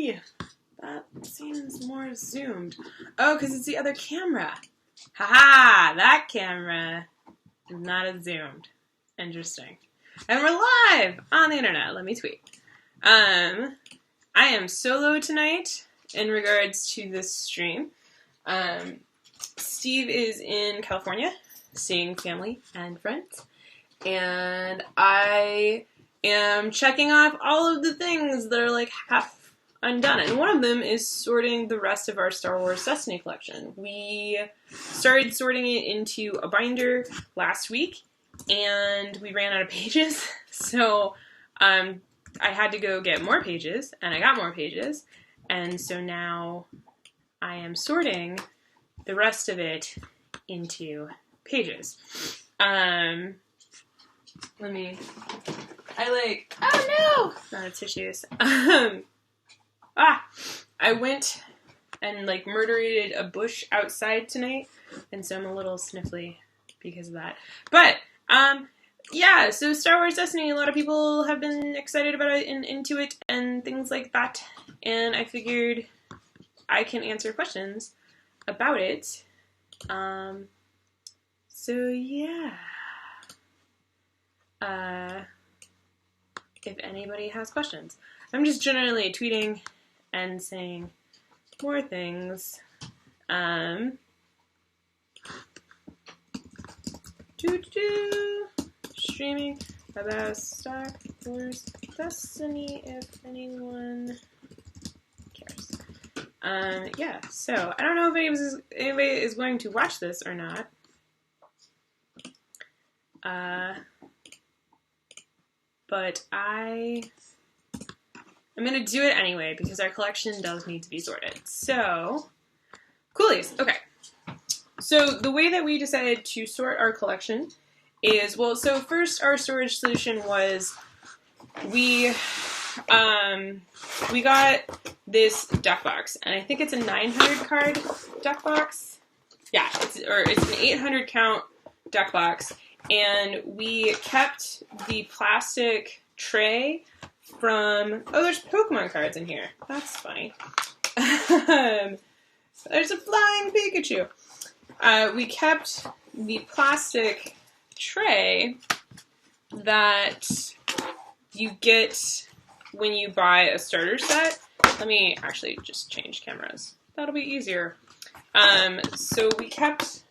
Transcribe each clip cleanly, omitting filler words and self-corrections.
see. That seems more zoomed. Oh, because it's the other camera. Haha, that camera is not as zoomed. Interesting. And we're live on the internet. Let me tweet. I am solo tonight in regards to this stream. Steve is in California, seeing family and friends. And I am checking off all of the things that are like half undone. And one of them is sorting the rest of our Star Wars Destiny collection. We started sorting it into a binder last week, and we ran out of pages. So I had to go get more pages, and I got more pages. And so now I am sorting the rest of it into pages. Oh no! Not tissues. I went and murderated a bush outside tonight, and so I'm a little sniffly because of that. But, yeah, so Star Wars Destiny, a lot of people have been excited about it and into it and things like that, and I figured I can answer questions about it. So yeah. If anybody has questions. I'm just generally tweeting and saying more things. Streaming about Star Wars Destiny, if anyone cares. Yeah, so I don't know if anybody is going to watch this or not. But I'm going to do it anyway because our collection does need to be sorted. So, coolies. Okay. So the way that we decided to sort our collection is, well, so first our storage solution was we got this deck box, and I think it's a 900 card deck box. Yeah, it's an 800 count deck box. And we kept the plastic tray from... Oh, there's Pokemon cards in here. That's funny. There's a flying Pikachu. We kept the plastic tray that you get when you buy a starter set. Let me actually just change cameras. That'll be easier. So we kept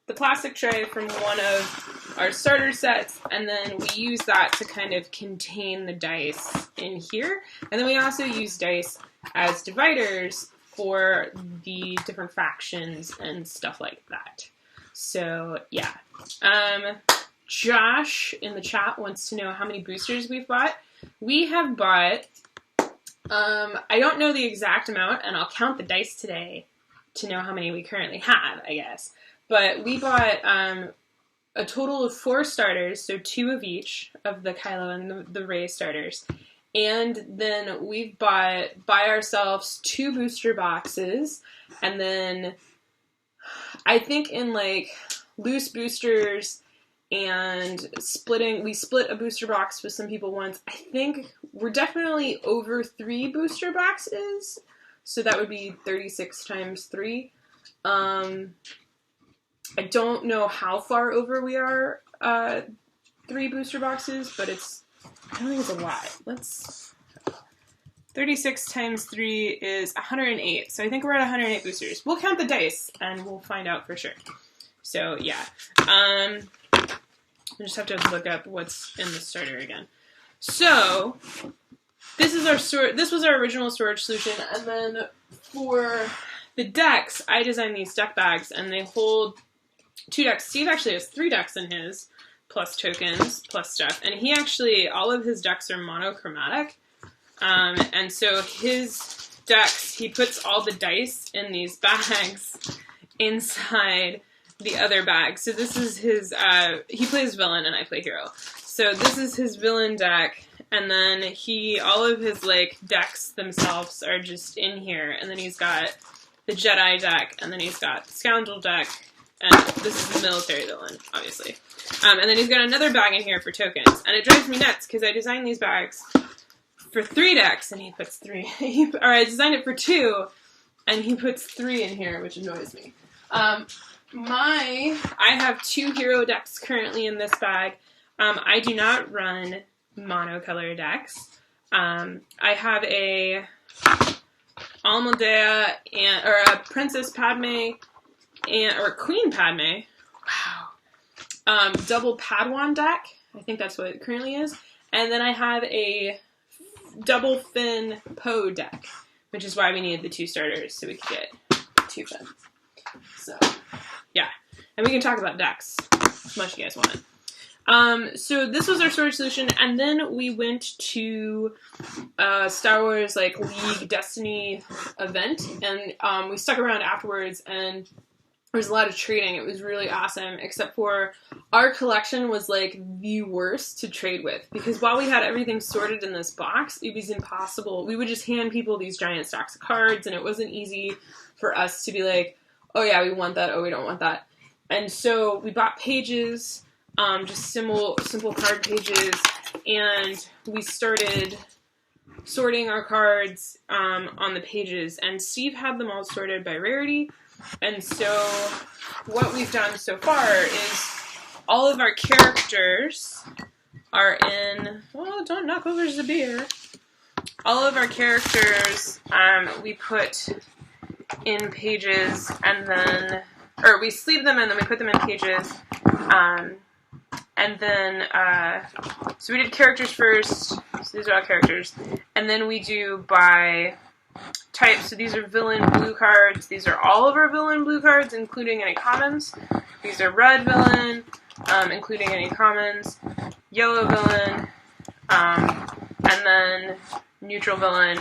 the plastic tray from one of our starter sets, and then we use that to kind of contain the dice in here. And then we also use dice as dividers for the different factions and stuff like that. So, yeah. Josh in the chat wants to know how many boosters we've bought. We have bought, I don't know the exact amount, and I'll count the dice today to know how many we currently have, I guess. But we bought a total of 4 starters, so 2 of each of the Kylo and the Rey starters. And then we've bought by ourselves 2 booster boxes. And then I think in loose boosters and we split a booster box with some people once. I think we're definitely over 3 booster boxes. So that would be 36 times 3. I don't know how far over we are 3 booster boxes, but I don't think it's a lot. 36 times 3 is 108, so I think we're at 108 boosters. We'll count the dice, and we'll find out for sure. So, yeah. I just have to look up what's in the starter again. So, this was our original storage solution, and then for the decks, I designed these deck bags, and they hold 2 decks. Steve actually has 3 decks in his, plus tokens, plus stuff. And all of his decks are monochromatic. And so his decks, he puts all the dice in these bags inside the other bag. So this is his, he plays villain and I play hero. So this is his villain deck. And then all of his decks themselves are just in here. And then he's got the Jedi deck, and then he's got the Scoundrel deck, and this is the military villain, obviously. And then he's got another bag in here for tokens. And it drives me nuts, because I designed these bags for 3 decks, and he puts 3. Or I designed it for 2, and he puts 3 in here, which annoys me. I have 2 hero decks currently in this bag. I do not run monocolor decks. I have a Almaldea or a Princess Padme or a Queen Padme. Wow. Double Padawan deck. I think that's what it currently is. And then I have a double Finn Poe deck, which is why we needed the 2 starters, so we could get 2 Finn. So, yeah. And we can talk about decks as much as you guys want. So this was our storage solution, and then we went to Star Wars League Destiny event, and we stuck around afterwards, and there was a lot of trading. It was really awesome, except for our collection was the worst to trade with, because while we had everything sorted in this box, it was impossible. We would just hand people these giant stacks of cards, and it wasn't easy for us to be like, oh yeah, we want that, oh we don't want that. And so we bought pages, just simple card pages, and we started sorting our cards on the pages, and Steve had them all sorted by rarity. And so what we've done so far is all of our characters are in, oh, don't knock over the beer. All of our characters we put in pages, and then, or we sleeve them and then we put them in pages. And then, so we did characters first, so these are all characters, and then we do by type, so these are villain blue cards, these are all of our villain blue cards, including any commons. These are red villain, including any commons, yellow villain, and then neutral villain,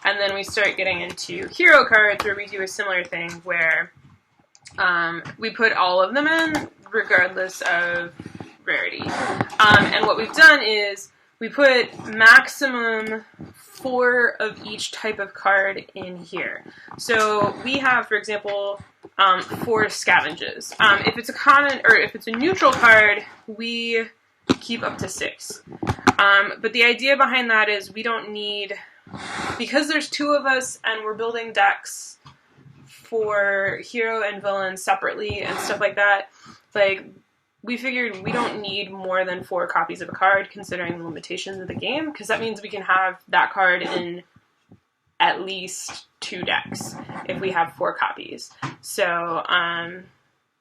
and then we start getting into hero cards, where we do a similar thing, where we put all of them in, regardless of rarity. And what we've done is we put maximum 4 of each type of card in here. So we have, for example, 4 scavenges. If it's a common, or if it's a neutral card, we keep up to 6. But the idea behind that is we don't need, because there's 2 of us and we're building decks for hero and villain separately and stuff like that, we figured we don't need more than 4 copies of a card, considering the limitations of the game, because that means we can have that card in at least 2 decks if we have 4 copies. So,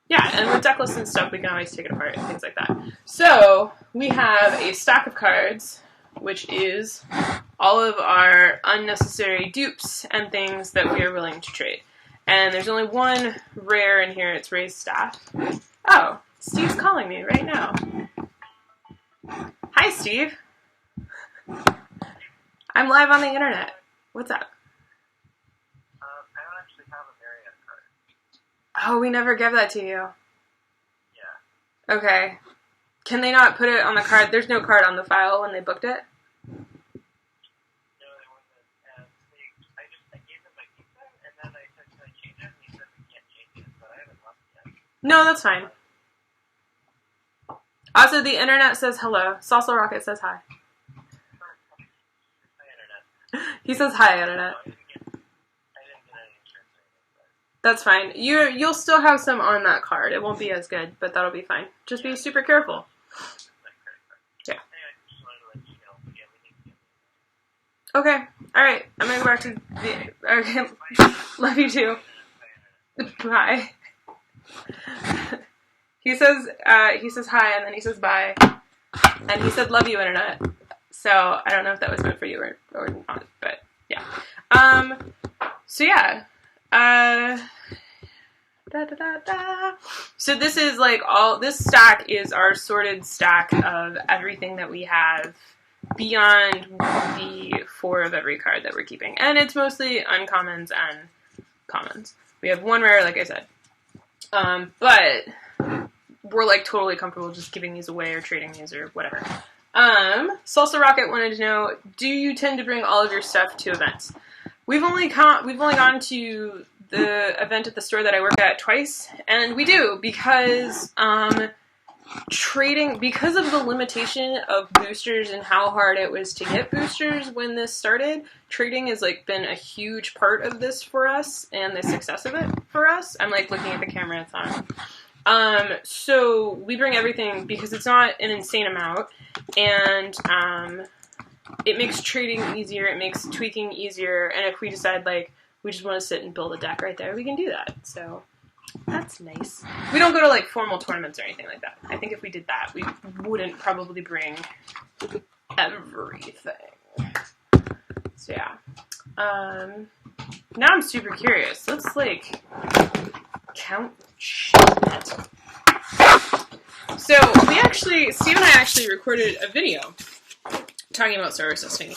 yeah, and with deck lists and stuff, we can always take it apart and things like that. So, we have a stack of cards, which is all of our unnecessary dupes and things that we are willing to trade. And there's only 1 rare in here, it's Ray's Staff. Oh, Steve's calling me right now. Hi, Steve. I'm live on the internet. What's up? I don't actually have a Marriott card. Oh, we never gave that to you. Yeah. Okay. Can they not put it on the card? There's no card on the file when they booked it? No, they wasn't. And I gave them my pizza, and then I said, can I change it? And he said, we can't change it, but I haven't lost it yet. No, that's fine. Also, the internet says hello. Salsa Rocket says hi. Hi, Internet. He says hi, internet. I didn't get any insurance or anything, but... That's fine. You'll still have some on that card. It won't be as good, but that'll be fine. Just be super careful. Yeah. Hey, I just wanted to let you know. Yeah, we need to get Okay. Alright. I'm gonna go back to the... Okay. Love you too. Bye. He says hi, and then he says bye. And he said, love you, internet. So, I don't know if that was meant for you or not, but, yeah. So, yeah. So, this is, this stack is our sorted stack of everything that we have beyond the 4 of every card that we're keeping. And it's mostly uncommons and commons. We have 1 rare, like I said. But... we're totally comfortable just giving these away or trading these or whatever. Salsa Rocket wanted to know, do you tend to bring all of your stuff to events? We've only gone to the event at the store that I work at twice, and we do, because trading, because of the limitation of boosters and how hard it was to get boosters when this started, trading has like been a huge part of this for us and the success of it for us. I'm like looking at the camera, it's on. So we bring everything because it's not an insane amount, and it makes trading easier, it makes tweaking easier, and if we decide like we just want to sit and build a deck right there, we can do that. So that's nice. We don't go to like formal tournaments or anything like that. I think if we did that, we wouldn't probably bring everything. So yeah. Now I'm super curious. Let's like count shit. So Steve and I actually recorded a video talking about solar system.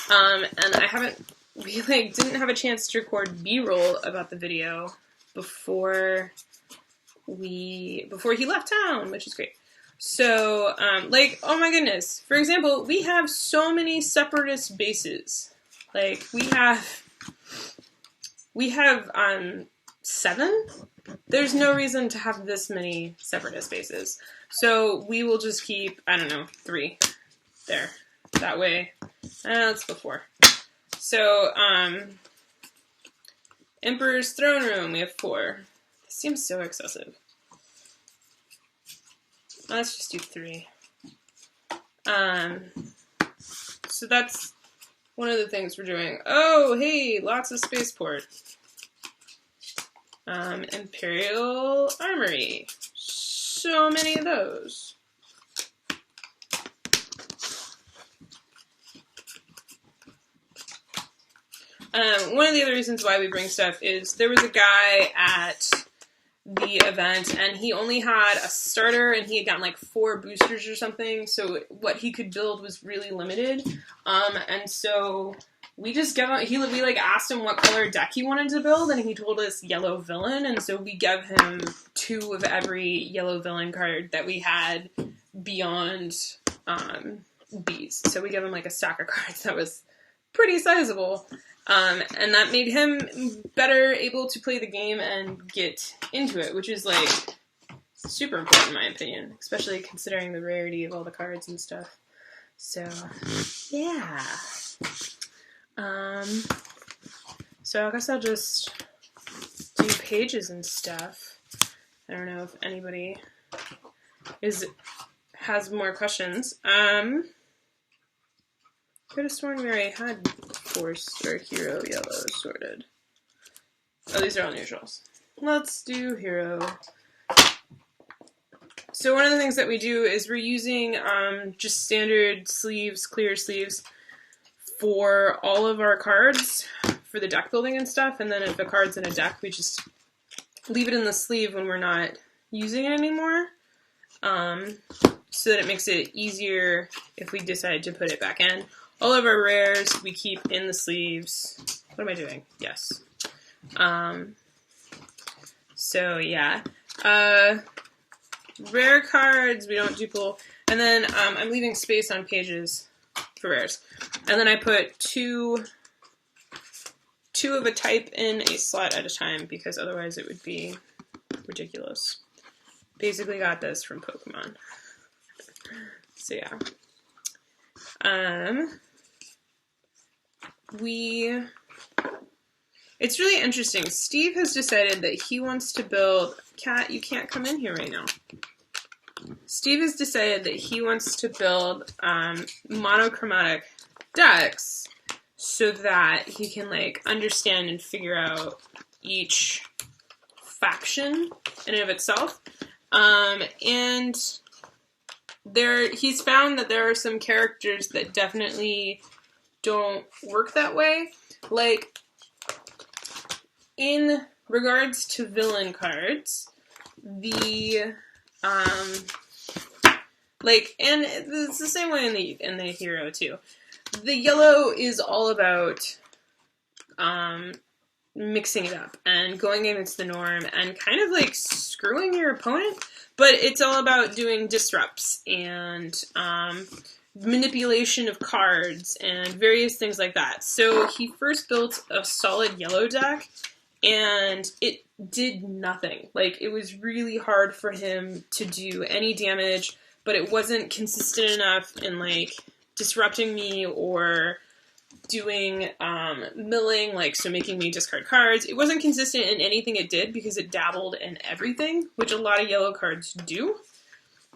And we like didn't have a chance to record B-roll about the video before he left town, which is great. So, like, oh my goodness. For example, we have so many separatist bases. Like, we have 7? There's no reason to have this many separatist bases. So we will just keep, I don't know, 3 there. That way, that's before. So, Emperor's Throne Room, we have 4. This seems so excessive. Let's just do 3. So that's one of the things we're doing. Oh, hey, lots of spaceport. Imperial Armory. So many of those. One of the other reasons why we bring stuff is there was a guy at the event and he only had a starter and he had gotten like 4 boosters or something, so what he could build was really limited. And so we just we like asked him what color deck he wanted to build, and he told us yellow villain, and so we gave him 2 of every yellow villain card that we had beyond bees. So we gave him like a stack of cards that was pretty sizable. And that made him better able to play the game and get into it, which is, like, super important in my opinion, especially considering the rarity of all the cards and stuff. So, yeah. So I guess I'll just do pages and stuff. I don't know if anybody has more questions. Could have sworn we already had Force or Hero Yellow sorted. Oh, these are all neutrals. Let's do Hero. So one of the things that we do is we're using just standard sleeves, clear sleeves, for all of our cards for the deck building and stuff. And then if a card's in a deck, we just leave it in the sleeve when we're not using it anymore. So that it makes it easier if we decide to put it back in. All of our rares we keep in the sleeves. What am I doing? Yes. So yeah. Rare cards we don't duple. And then I'm leaving space on pages for rares. And then I put two of a type in a slot at a time because otherwise it would be ridiculous. Basically got this from Pokemon. So yeah. It's really interesting. Steve has decided that he wants to build... Cat, you can't come in here right now. Steve has decided that he wants to build monochromatic decks so that he can like understand and figure out each faction in and of itself. And he's found that there are some characters that definitely don't work that way. Like, in regards to villain cards, and it's the same way in the hero too. The yellow is all about mixing it up and going against the norm and kind of like screwing your opponent, but it's all about doing disrupts and manipulation of cards and various things like that. So he first built a solid yellow deck, and it did nothing. Like, it was really hard for him to do any damage, but it wasn't consistent enough in, like, disrupting me or doing milling, like, so making me discard cards. It wasn't consistent in anything it did because it dabbled in everything, which a lot of yellow cards do.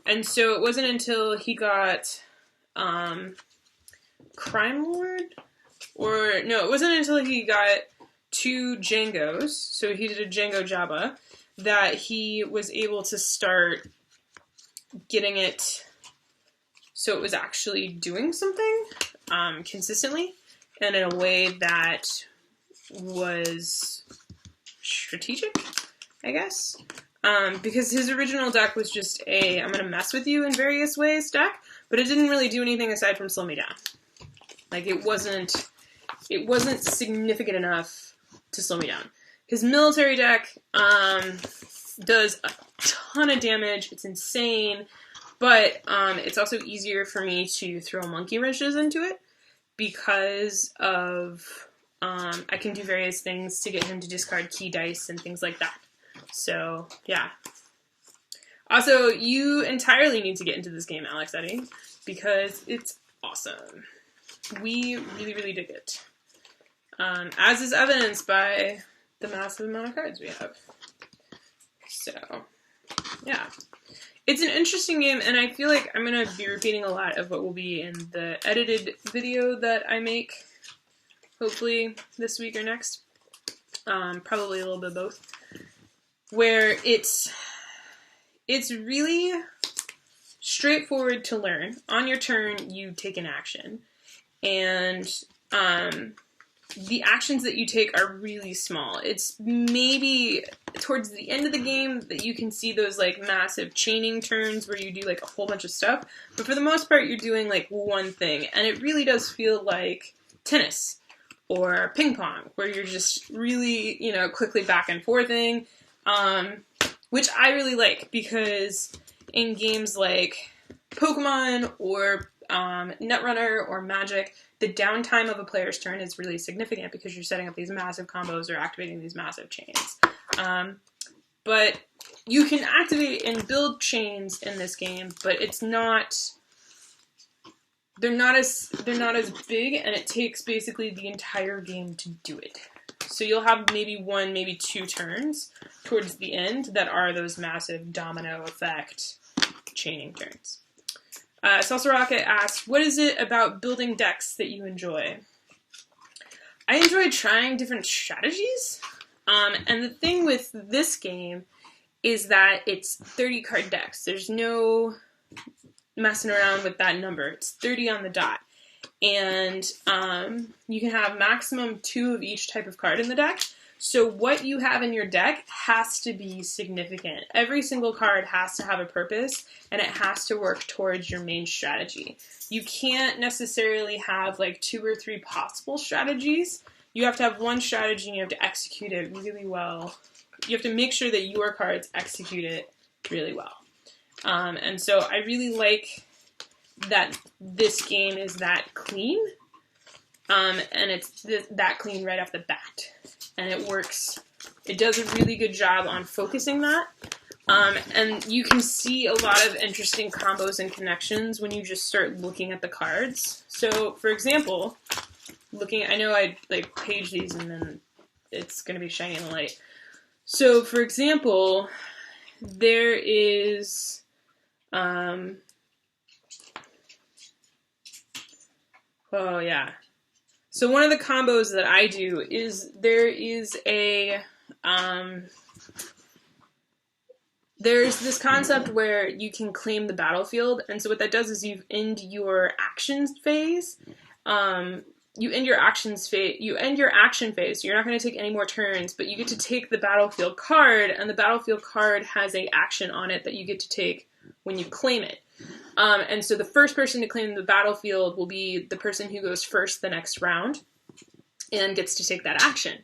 And so it wasn't until he got Crime Lord? Or, no, it wasn't until he got 2 Djangos, so he did a Django Jabba, that he was able to start getting it so it was actually doing something consistently and in a way that was strategic, I guess. Because his original deck was just a I'm going to mess with you in various ways deck, but it didn't really do anything aside from slow me down. Like, it wasn't significant enough to slow me down. His military deck does a ton of damage. It's insane, but it's also easier for me to throw monkey wrenches into it because of I can do various things to get him to discard key dice and things like that. So, yeah. Also, you entirely need to get into this game, Alex Eddie, because it's awesome. We really, really dig it. As is evidenced by the massive amount of cards we have. So, yeah. It's an interesting game, and I feel like I'm going to be repeating a lot of what will be in the edited video that I make, hopefully this week or next. Probably a little bit of both. Where it's really straightforward to learn. On your turn, you take an action. And the actions that you take are really small. It's maybe towards the end of the game that you can see those, like, massive chaining turns where you do, like, a whole bunch of stuff. But for the most part, you're doing, like, one thing. And it really does feel like tennis or ping pong, where you're just really, quickly back and forthing. Which I really like, because in games like Pokemon or Netrunner or Magic, the downtime of a player's turn is really significant because you're setting up these massive combos or activating these massive chains. But you can activate and build chains in this game, but they're not as big, and it takes basically the entire game to do it. So you'll have maybe 1, maybe 2 turns towards the end that are those massive domino effect chaining turns. Salsa Rocket asks, what is it about building decks that you enjoy? I enjoy trying different strategies. And the thing with this game is that it's 30 card decks. There's no messing around with that number. It's 30 on the dot. And you can have maximum 2 of each type of card in the deck. So what you have in your deck has to be significant. Every single card has to have a purpose, and it has to work towards your main strategy. You can't necessarily have like 2 or 3 possible strategies. You have to have one strategy, and you have to execute it really well. You have to make sure that your cards execute it really well. And so I really like that this game is that clean, and it's that clean right off the bat. And it works. It does a really good job on focusing that. And you can see a lot of interesting combos and connections when you just start looking at the cards. So, for example, I know I like page these and then it's going to be shining in the light. So, for example, there is oh yeah. So one of the combos that I do is there's this concept where you can claim the battlefield, and so what that does is you end your actions phase. You end your action phase. So you're not going to take any more turns, but you get to take the battlefield card, and the battlefield card has an action on it that you get to take when you claim it. And so the first person to claim the battlefield will be the person who goes first the next round and gets to take that action.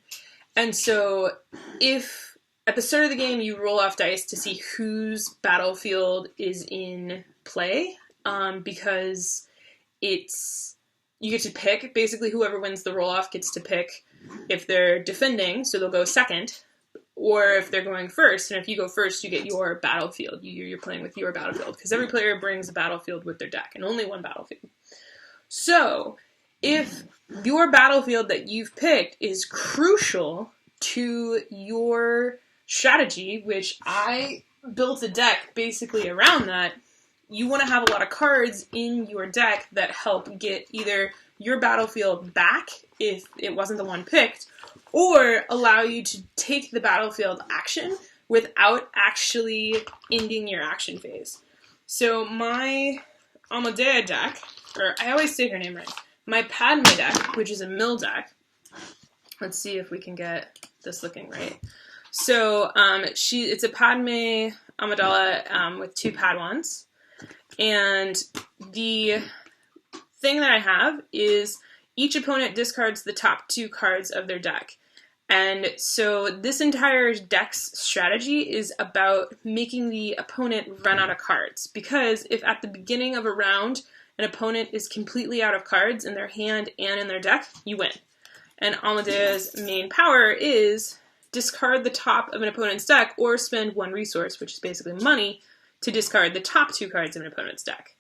And so if at the start of the game you roll off dice to see whose battlefield is in play, because you get to pick, basically whoever wins the roll off gets to pick if they're defending, so they'll go second, or if they're going first. And if you go first, you get your battlefield. You're playing with your battlefield, because every player brings a battlefield with their deck, and only one battlefield. So if your battlefield that you've picked is crucial to your strategy, which I built a deck basically around that, you want to have a lot of cards in your deck that help get either your battlefield back if it wasn't the one picked, or allow you to take the battlefield action without actually ending your action phase. So my Amadea deck, or I always say her name right, my Padme deck, which is a mill deck. Let's see if we can get this looking right. So it's a Padme Amidala with 2 Padawans. And the thing that I have is each opponent discards the top 2 cards of their deck. And so this entire deck's strategy is about making the opponent run out of cards. Because if at the beginning of a round an opponent is completely out of cards in their hand and in their deck, you win. And Amadea's main power is discard the top of an opponent's deck or spend 1 resource, which is basically money, to discard the top 2 cards of an opponent's deck.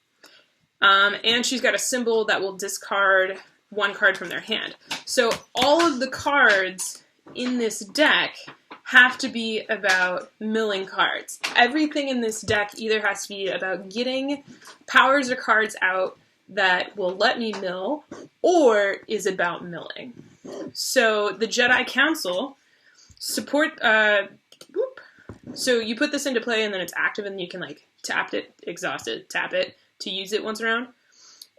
And she's got a symbol that will discard 1 card from their hand. So all of the cards in this deck have to be about milling cards. Everything in this deck either has to be about getting powers or cards out that will let me mill, or is about milling. So the Jedi Council support... So you put this into play and then it's active and you can like tap it, exhaust it, tap it to use it once around.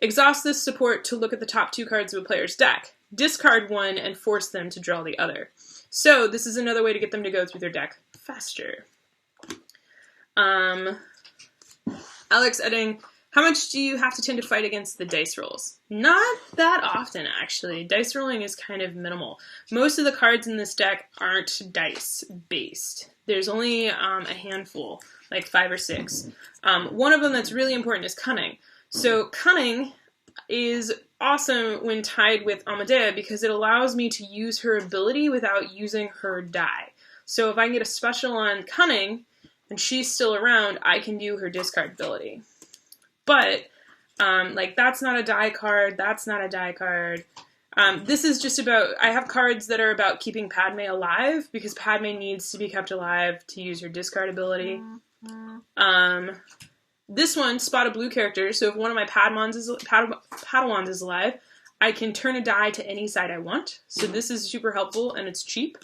Exhaust this support to look at the top 2 cards of a player's deck. Discard 1 and force them to draw the other. So this is another way to get them to go through their deck faster. Alex Edding, how much do you have to tend to fight against the dice rolls? Not that often, actually. Dice rolling is kind of minimal. Most of the cards in this deck aren't dice-based. There's only a handful, like 5 or 6. One of them that's really important is Cunning. So Cunning is awesome when tied with Amadea because it allows me to use her ability without using her die. So if I can get a special on Cunning and she's still around, I can do her discard ability. But, like, that's not a die card, that's not a die card. This is just about, I have cards that are about keeping Padme alive, because Padme needs to be kept alive to use her discard ability. This one, spot a blue character, so if one of my Padawans is alive, I can turn a die to any side I want. So this is super helpful, and it's cheap.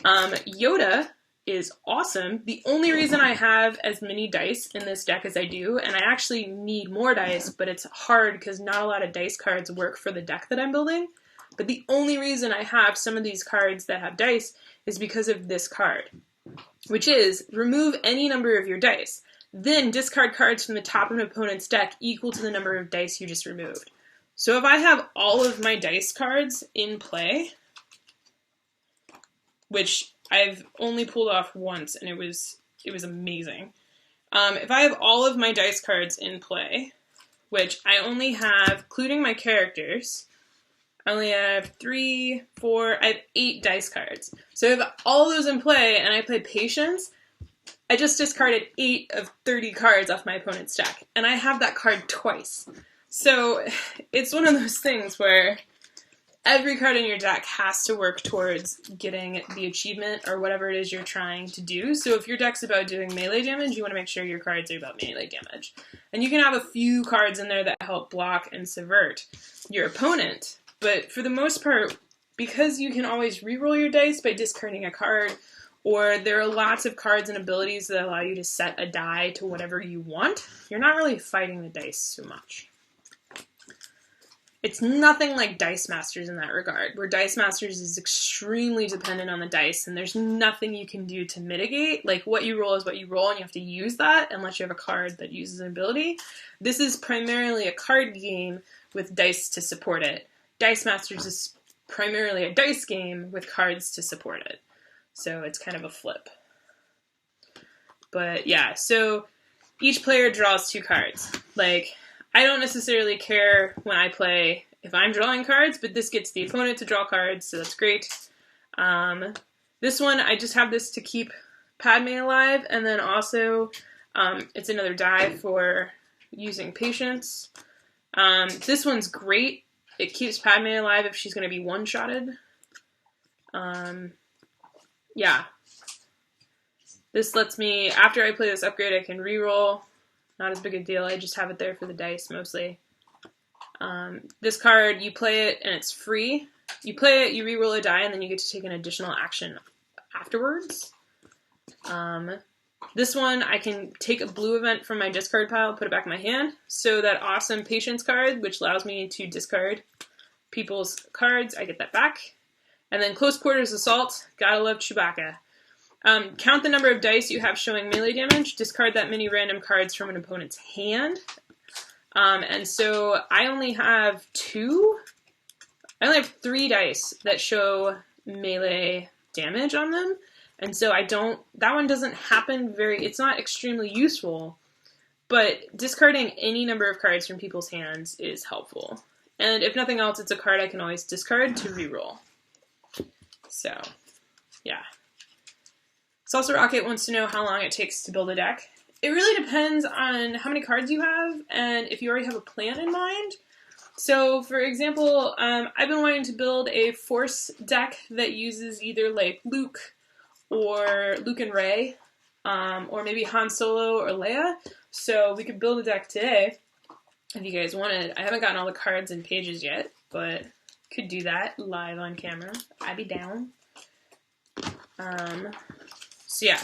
Yoda is awesome. The only reason I have as many dice in this deck as I do, and I actually need more dice, but it's hard because not a lot of dice cards work for the deck that I'm building. But the only reason I have some of these cards that have dice is because of this card, which is remove any number of your dice. Then discard cards from the top of an opponent's deck equal to the number of dice you just removed. So if I have all of my dice cards in play, which I've only pulled off once, and it was amazing. If I have all of my dice cards in play, which I only have, including my characters, I only have 3, 4, I have 8 dice cards. So if all those in play, and I play Patience, I just discarded 8 of 30 cards off my opponent's deck, and I have that card twice. So it's one of those things where every card in your deck has to work towards getting the achievement or whatever it is you're trying to do. So if your deck's about doing melee damage, you want to make sure your cards are about melee damage. And you can have a few cards in there that help block and subvert your opponent. But for the most part, because you can always reroll your dice by discarding a card, or there are lots of cards and abilities that allow you to set a die to whatever you want, you're not really fighting the dice so much. It's nothing like Dice Masters in that regard, where Dice Masters is extremely dependent on the dice, and there's nothing you can do to mitigate. Like, what you roll is what you roll, and you have to use that unless you have a card that uses an ability. This is primarily a card game with dice to support it. Dice Masters is primarily a dice game with cards to support it. So it's kind of a flip. But yeah, so each player draws 2 cards. Like, I don't necessarily care when I play if I'm drawing cards, but this gets the opponent to draw cards, so that's great. This one, I just have this to keep Padme alive, and then also it's another die for using patience. This one's great. It keeps Padme alive if she's going to be one-shotted. Yeah. This lets me, after I play this upgrade, I can reroll. Not as big a deal. I just have it there for the dice, mostly. This card, you play it, and it's free. You play it, you reroll a die, and then you get to take an additional action afterwards. This one, I can take a blue event from my discard pile, put it back in my hand. So that awesome patience card, which allows me to discard people's cards, I get that back. And then close quarters assault, gotta love Chewbacca. Count the number of dice you have showing melee damage. Discard that many random cards from an opponent's hand. And so I only have 3 dice that show melee damage on them. And so that one doesn't happen it's not extremely useful, but discarding any number of cards from people's hands is helpful. And if nothing else, it's a card I can always discard to reroll. So, yeah. Salsa Rocket wants to know how long it takes to build a deck. It really depends on how many cards you have and if you already have a plan in mind. So, for example, I've been wanting to build a Force deck that uses either like Luke and Rey, or maybe Han Solo or Leia. So we could build a deck today if you guys wanted. I haven't gotten all the cards and pages yet, but could do that live on camera. I'd be down. So yeah,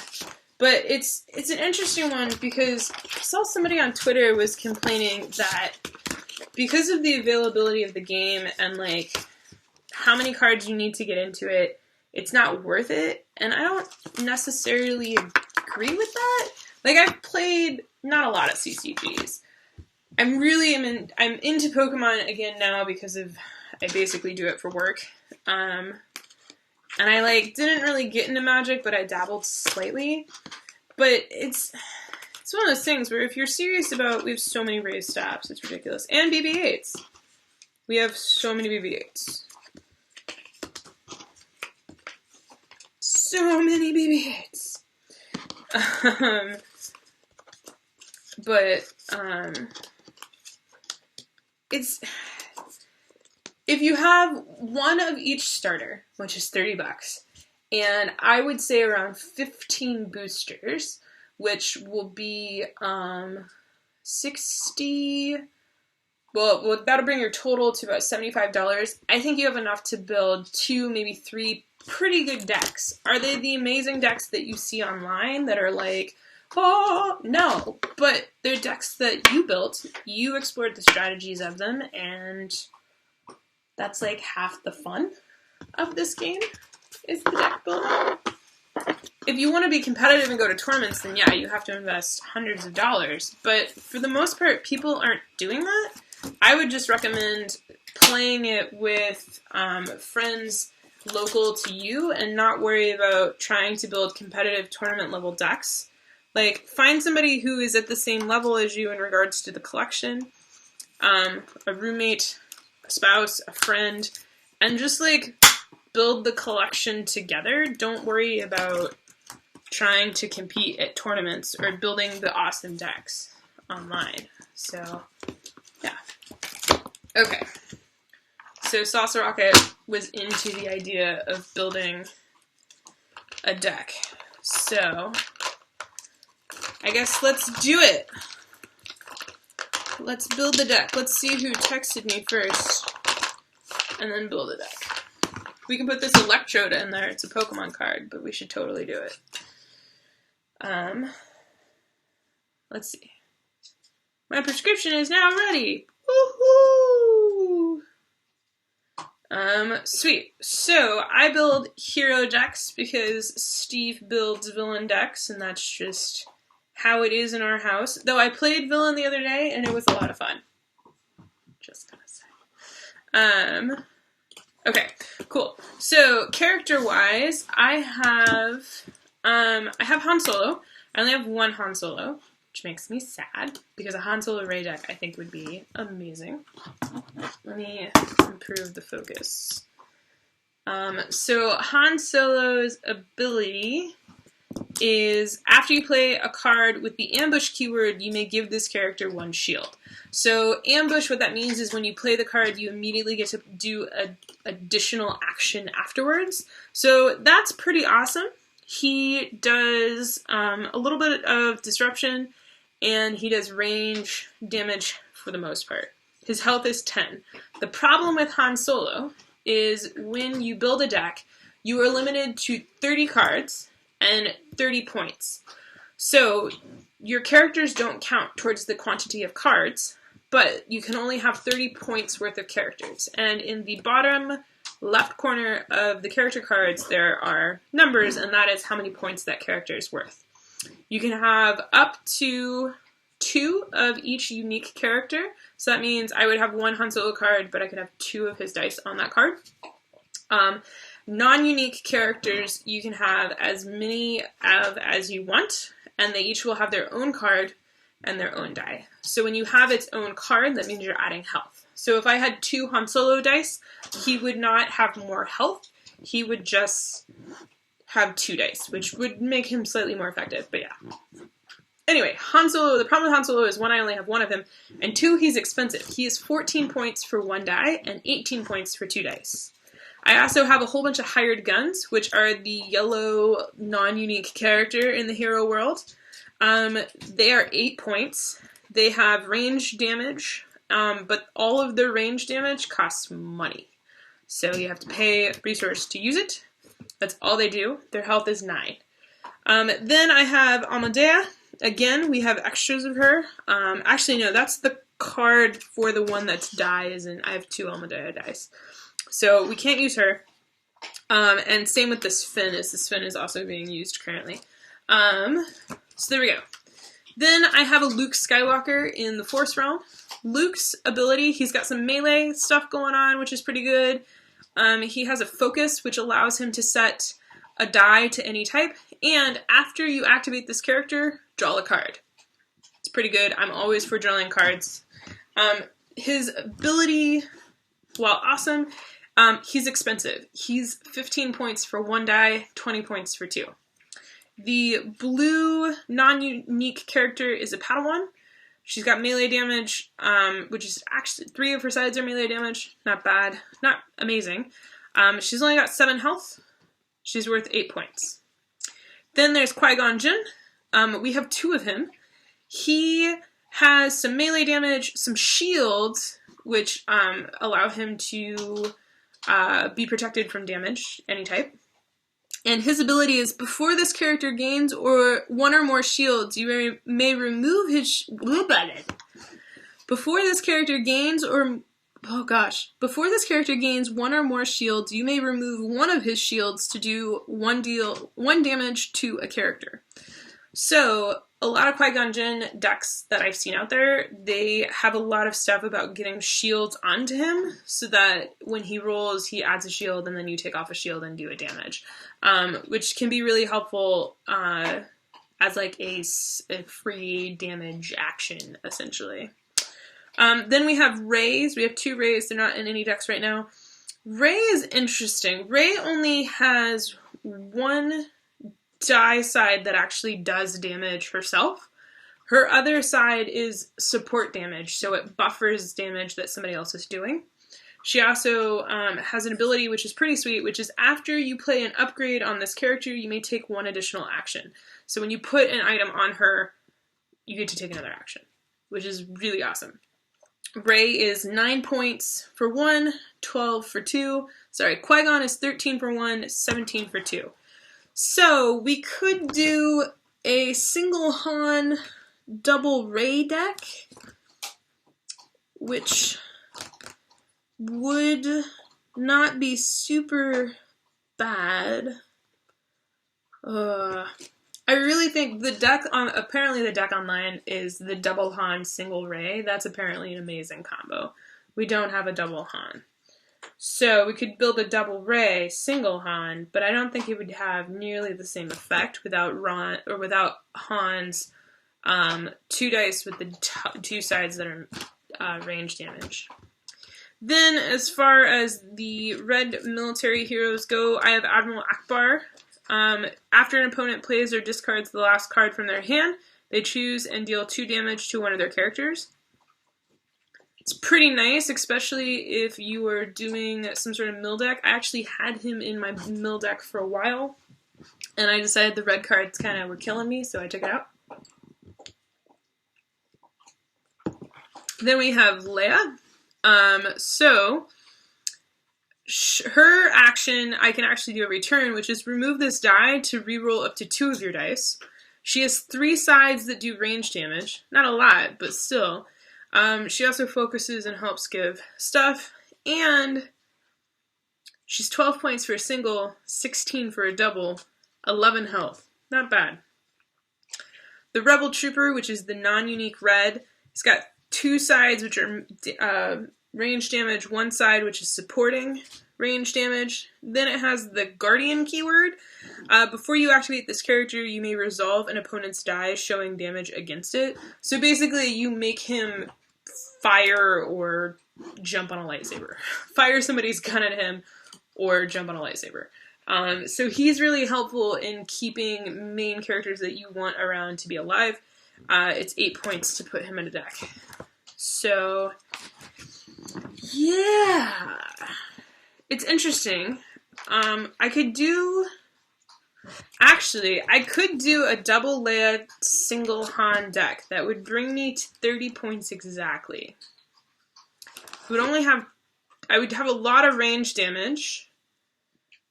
but it's an interesting one because I saw somebody on Twitter was complaining that because of the availability of the game and like how many cards you need to get into it, it's not worth it. And I don't necessarily agree with that. Like, I've played not a lot of CCGs. I'm into Pokemon again now because I basically do it for work. And I didn't really get into Magic, but I dabbled slightly. But it's one of those things where if you're serious about, we have so many raised stops, it's ridiculous. And BB-8s. We have so many BB-8s. So many BB-8s. It's, if you have one of each starter, which is $30, and I would say around 15 boosters, which will be 60. Well, that'll bring your total to about $75. I think you have enough to build 2, maybe 3 pretty good decks. Are they the amazing decks that you see online that are like, oh, no, but they're decks that you built, you explored the strategies of them, and that's like half the fun of this game, is the deck building. If you want to be competitive and go to tournaments, then yeah, you have to invest hundreds of dollars, but for the most part, people aren't doing that. I would just recommend playing it with friends local to you and not worry about trying to build competitive tournament level decks. Like, find somebody who is at the same level as you in regards to the collection, a roommate, a spouse, a friend, and just build the collection together. Don't worry about trying to compete at tournaments or building the awesome decks online. So, yeah. Okay. So Salsa Rocket was into the idea of building a deck. So, I guess let's do it. Let's build the deck. Let's see who texted me first, and then build a deck. We can put this Electrode in there. It's a Pokemon card, but we should totally do it. Let's see. My prescription is now ready. Woohoo! Sweet. So, I build hero decks because Steve builds villain decks, and that's just how it is in our house. Though I played villain the other day, and it was a lot of fun. Just gonna say. Okay, cool. So, character-wise, I have Han Solo. I only have one Han Solo, which makes me sad because a Han Solo Rey deck I think would be amazing. Let me improve the focus. So Han Solo's ability is after you play a card with the ambush keyword, you may give this character 1 shield. So ambush, what that means is when you play the card, you immediately get to do an additional action afterwards. So that's pretty awesome. He does a little bit of disruption, and he does range damage for the most part. His health is 10. The problem with Han Solo is when you build a deck, you are limited to 30 cards and 30 points. So your characters don't count towards the quantity of cards, but you can only have 30 points worth of characters. And in the bottom left corner of the character cards, there are numbers, and that is how many points that character is worth. You can have up to 2 of each unique character. So that means I would have 1 Han Solo card, but I could have 2 of his dice on that card. Non-unique characters, you can have as many of as you want, and they each will have their own card and their own die. So when you have its own card, that means you're adding health. So if I had 2 Han Solo dice, he would not have more health. He would just have 2 dice, which would make him slightly more effective, but yeah. Anyway, Han Solo, the problem with Han Solo is 1, I only have 1 of him, and 2, he's expensive. He is 14 points for 1 die and 18 points for 2 dice. I also have a whole bunch of hired guns, which are the yellow non-unique character in the hero world. They are 8 points. They have range damage, but all of their range damage costs money. So you have to pay a resource to use it. That's all they do. Their health is 9. Then I have Amadea. Again, we have extras of her. Actually, no, that's the card for the one that's dies, and I have 2 Amadea dice. So we can't use her. And same with this Finn, as this Finn is also being used currently. So there we go. Then I have a Luke Skywalker in the Force Realm. Luke's ability, he's got some melee stuff going on, which is pretty good. He has a focus, which allows him to set a die to any type. And after you activate this character, draw a card. It's pretty good. I'm always for drawing cards. His ability, while awesome, he's expensive. He's 15 points for 1 die, 20 points for 2. The blue non-unique character is a Padawan. She's got melee damage, which is actually 3 of her sides are melee damage. Not bad. Not amazing. She's only got 7 health. She's worth 8 points. Then there's Qui-Gon Jinn. We have 2 of him. He has some melee damage, some shields, which allow him to be protected from damage, any type. And his ability is, before this character gains 1 or more shields, you may remove his... Before this character gains 1 or more shields, you may remove 1 of his shields to do 1 damage to a character. So, a lot of Qui-Gon Jinn decks that I've seen out there, they have a lot of stuff about getting shields onto him, so that when he rolls, he adds a shield, and then you take off a shield and do a damage. Which can be really helpful as like a free damage action, essentially. Then we have Reys. We have 2 Reys. They're not in any decks right now. Rey is interesting. Rey only has 1 die side that actually does damage herself. Her other side is support damage, so it buffers damage that somebody else is doing. She also has an ability which is pretty sweet, which is after you play an upgrade on this character, you may take 1 additional action. So when you put an item on her, you get to take another action, which is really awesome. Rey is 9 points for 1, 12 for 2. Sorry, Qui-Gon is 13 for 1, 17 for 2. So we could do a single Han double Rey deck, which would not be super bad. I really think the deck apparently the deck online is the double Han single Rey. That's apparently an amazing combo. We don't have a double Han. So we could build a double Rey single Han, but I don't think it would have nearly the same effect without Han's 2 dice with the 2 sides that are range damage. Then, as far as the red military heroes go, I have Admiral Akbar. After an opponent plays or discards the last card from their hand, they choose and deal 2 damage to one of their characters. It's pretty nice, especially if you are doing some sort of mill deck. I actually had him in my mill deck for a while, and I decided the red cards kind of were killing me, so I took it out. Then we have Leia. Her action, I can actually do a return, which is remove this die to reroll up to 2 of your dice. She has 3 sides that do range damage. Not a lot, but still. She also focuses and helps give stuff, and she's 12 points for a single, 16 for a double, 11 health. Not bad. The Rebel Trooper, which is the non-unique red, it's got 2 sides which are range damage, 1 side which is supporting range damage. Then it has the Guardian keyword. Before you activate this character, you may resolve an opponent's die showing damage against it. So basically, you make him fire or jump on a lightsaber. Fire somebody's gun at him or jump on a lightsaber. So he's really helpful in keeping main characters that you want around to be alive. It's 8 points to put him in a deck. So, yeah. It's interesting. I could do a double Leia single Han deck. That would bring me to 30 points exactly. I would have a lot of range damage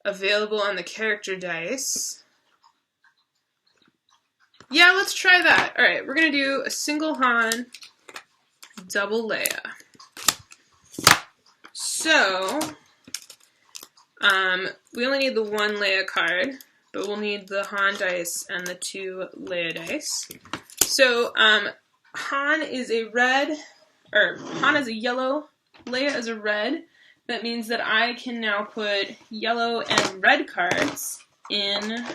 available on the character dice. Yeah, let's try that. Alright, we're going to do a single Han, double Leia. So, we only need the 1 Leia card, but we'll need the Han dice and the 2 Leia dice. So, Han is a yellow, Leia is a red. That means that I can now put yellow and red cards in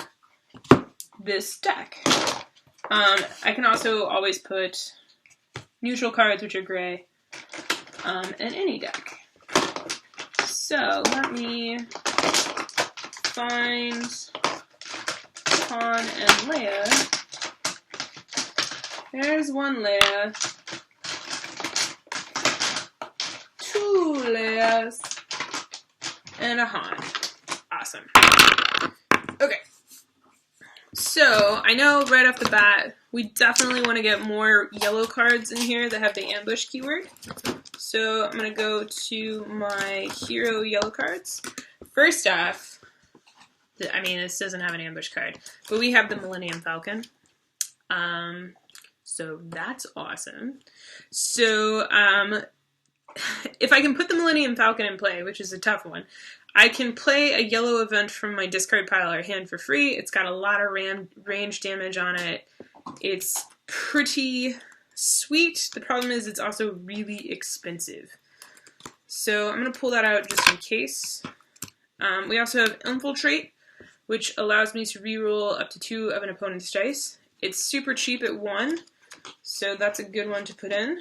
this deck. I can also always put neutral cards, which are gray, in any deck. So, let me find Han and Leia. There's 1 Leia. 2 Leias. And a Han. Awesome. Okay. So, I know right off the bat, we definitely want to get more yellow cards in here that have the ambush keyword. So, I'm going to go to my hero yellow cards. First off, this doesn't have an ambush card, but we have the Millennium Falcon. So that's awesome. So, if I can put the Millennium Falcon in play, which is a tough one, I can play a yellow event from my discard pile or hand for free. It's got a lot of range damage on it. It's pretty sweet. The problem is it's also really expensive. So I'm going to pull that out just in case. We also have Infiltrate, which allows me to reroll up to 2 of an opponent's dice. It's super cheap at 1, so that's a good one to put in.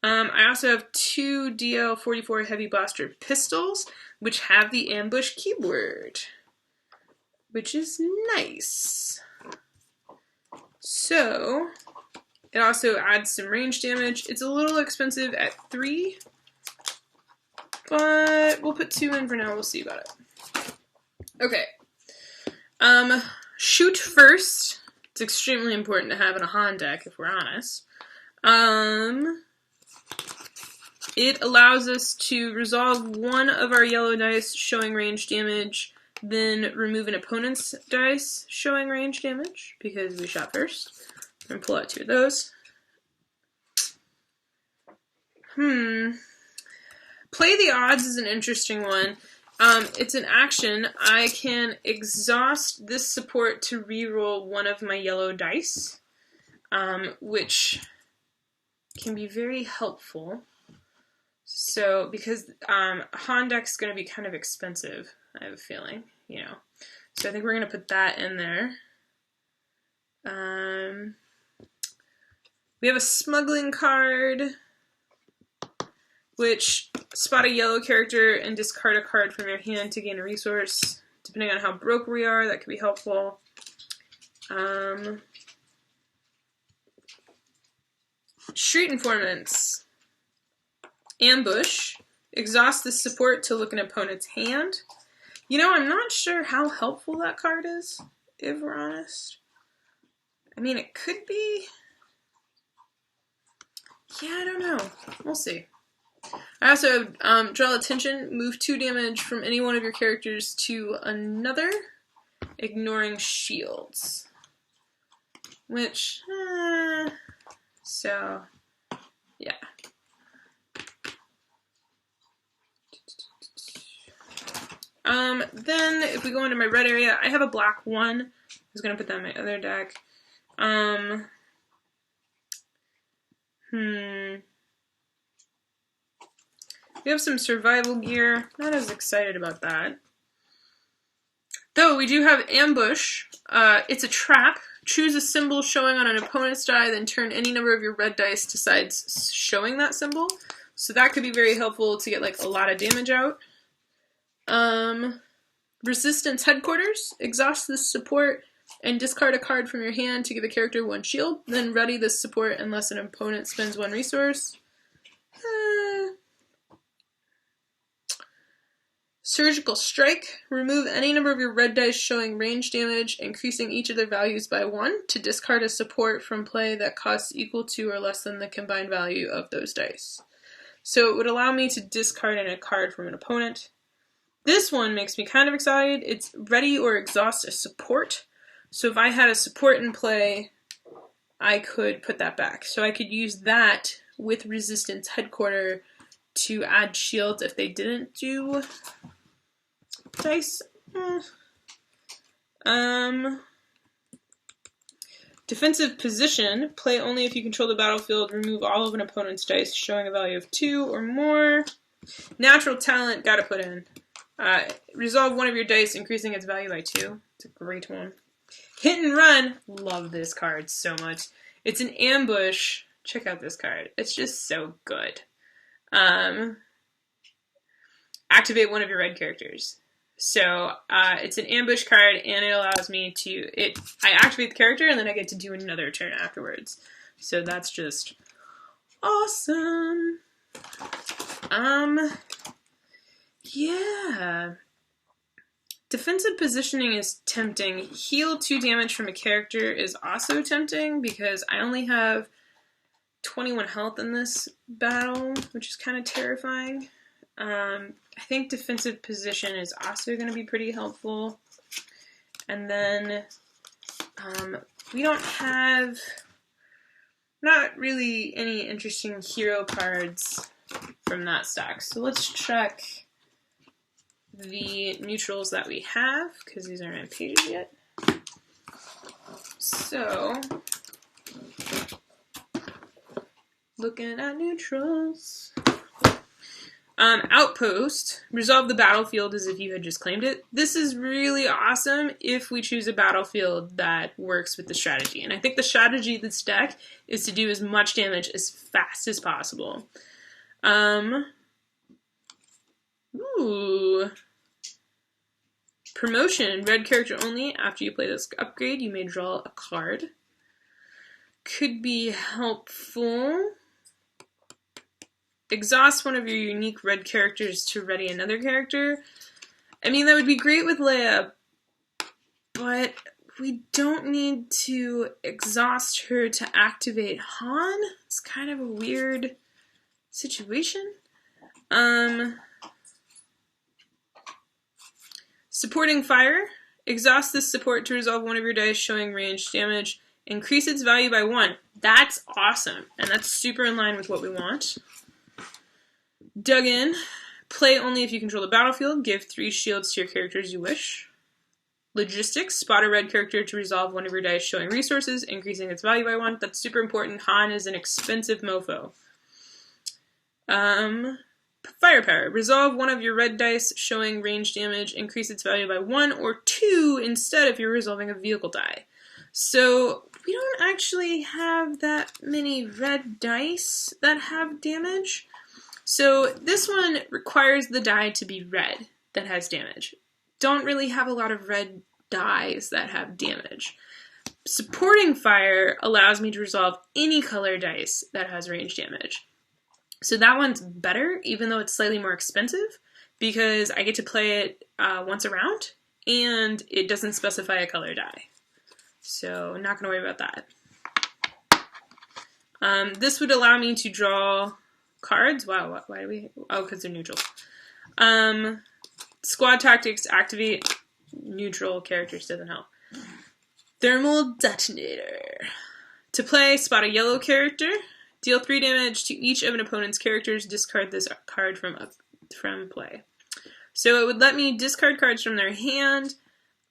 I also have 2 DL-44 Heavy Blaster pistols, which have the ambush keyword, which is nice. So, it also adds some range damage. It's a little expensive at 3, but we'll put 2 in for now. We'll see about it. Okay. Shoot first. It's extremely important to have in a Han deck, if we're honest. It allows us to resolve 1 of our yellow dice showing range damage, then remove an opponent's dice showing range damage, because we shot first. And pull out 2 of those. Play the Odds is an interesting one. It's an action. I can exhaust this support to reroll 1 of my yellow dice, which can be very helpful. So, because Han deck's going to be kind of expensive, I have a feeling, So I think we're going to put that in there. We have a smuggling card, which spot a yellow character and discard a card from your hand to gain a resource. Depending on how broke we are, that could be helpful. Street Informants. Ambush. Exhaust the support to look an opponent's hand. You know, I'm not sure how helpful that card is, if we're honest. I mean, it could be. Yeah, I don't know. We'll see. I also draw attention, move 2 damage from any one of your characters to another, ignoring shields. Which, so, yeah. Then, if we go into my red area, I have a black 1. I was going to put that in my other deck. We have some survival gear. Not as excited about that. Though, we do have Ambush. It's a trap. Choose a symbol showing on an opponent's die, then turn any number of your red dice to sides showing that symbol. So that could be very helpful to get, like, a lot of damage out. Resistance Headquarters. Exhaust this support and discard a card from your hand to give a character 1 shield. Then ready this support unless an opponent spends 1 resource. Surgical Strike. Remove any number of your red dice showing range damage, increasing each of their values by 1 to discard a support from play that costs equal to or less than the combined value of those dice. So it would allow me to discard a card from an opponent. This one makes me kind of excited. It's ready or exhaust a support. So if I had a support in play, I could put that back. So I could use that with Resistance Headquarter to add shields if they didn't do dice. Defensive Position. Play only if you control the battlefield. Remove all of an opponent's dice showing a value of 2 or more. Natural Talent, gotta put in. Resolve one of your dice, increasing its value by 2. It's a great one. Hit and Run. Love this card so much. It's an ambush. Check out this card. It's just so good. Activate one of your red characters. So it's an ambush card, and it allows me to. I activate the character, and then I get to do another turn afterwards. So that's just awesome. Yeah. Defensive Positioning is tempting. Heal 2 damage from a character is also tempting because I only have 21 health in this battle, which is kind of terrifying. I think Defensive Position is also going to be pretty helpful. And then we don't have not really any interesting hero cards from that stack. So let's check the neutrals that we have, because these aren't on pages yet. So, looking at neutrals. Outpost. Resolve the battlefield as if you had just claimed it. This is really awesome if we choose a battlefield that works with the strategy. And I think the strategy of this deck is to do as much damage as fast as possible. Ooh. Promotion. Red character only. After you play this upgrade, you may draw a card. Could be helpful. Exhaust one of your unique red characters to ready another character. I mean, that would be great with Leia, but we don't need to exhaust her to activate Han. It's kind of a weird situation. Supporting Fire. Exhaust this support to resolve one of your dice showing ranged damage. Increase its value by 1. That's awesome, and that's super in line with what we want. Dug In. Play only if you control the battlefield. Give 3 shields to your characters you wish. Logistics. Spot a red character to resolve one of your dice showing resources, increasing its value by 1. That's super important. Han is an expensive mofo. Firepower. Resolve one of your red dice showing range damage, increase its value by 1 or 2 instead if you're resolving a vehicle die. So we don't actually have that many red dice that have damage. So this one requires the die to be red that has damage. Don't really have a lot of red dies that have damage. Supporting fire allows me to resolve any color dice that has range damage. So that one's better, even though it's slightly more expensive, because I get to play it once a round, and it doesn't specify a color die. So I'm not going to worry about that. This would allow me to draw cards. Wow, why do we? Oh, because they're neutral. Squad tactics activate neutral characters, doesn't help. Thermal detonator. To play, spot a yellow character. Deal 3 damage to each of an opponent's characters. Discard this card from play. So it would let me discard cards from their hand,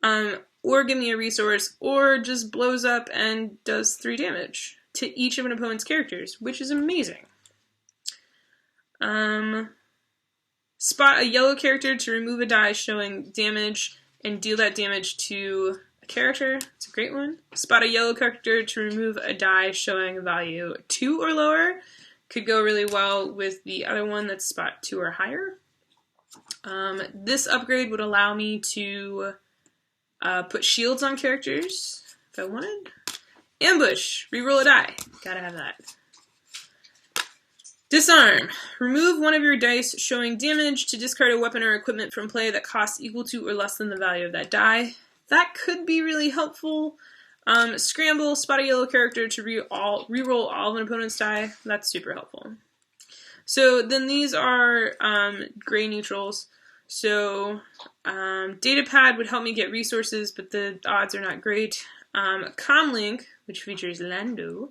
or give me a resource, or just blows up and does 3 damage to each of an opponent's characters, which is amazing. Spot a yellow character to remove a die showing damage and deal that damage to a character. It's a great one. Spot a yellow character to remove a die showing a value 2 or lower. Could go really well with the other one that's spot 2 or higher. This upgrade would allow me to put shields on characters if I wanted. Ambush. Reroll a die. Gotta have that. Disarm. Remove one of your dice showing damage to discard a weapon or equipment from play that costs equal to or less than the value of that die. That could be really helpful. Scramble. Spot a yellow character to reroll all of an opponent's die. That's super helpful. So then these are gray neutrals. So Datapad would help me get resources, but the odds are not great. Comlink, which features Lando,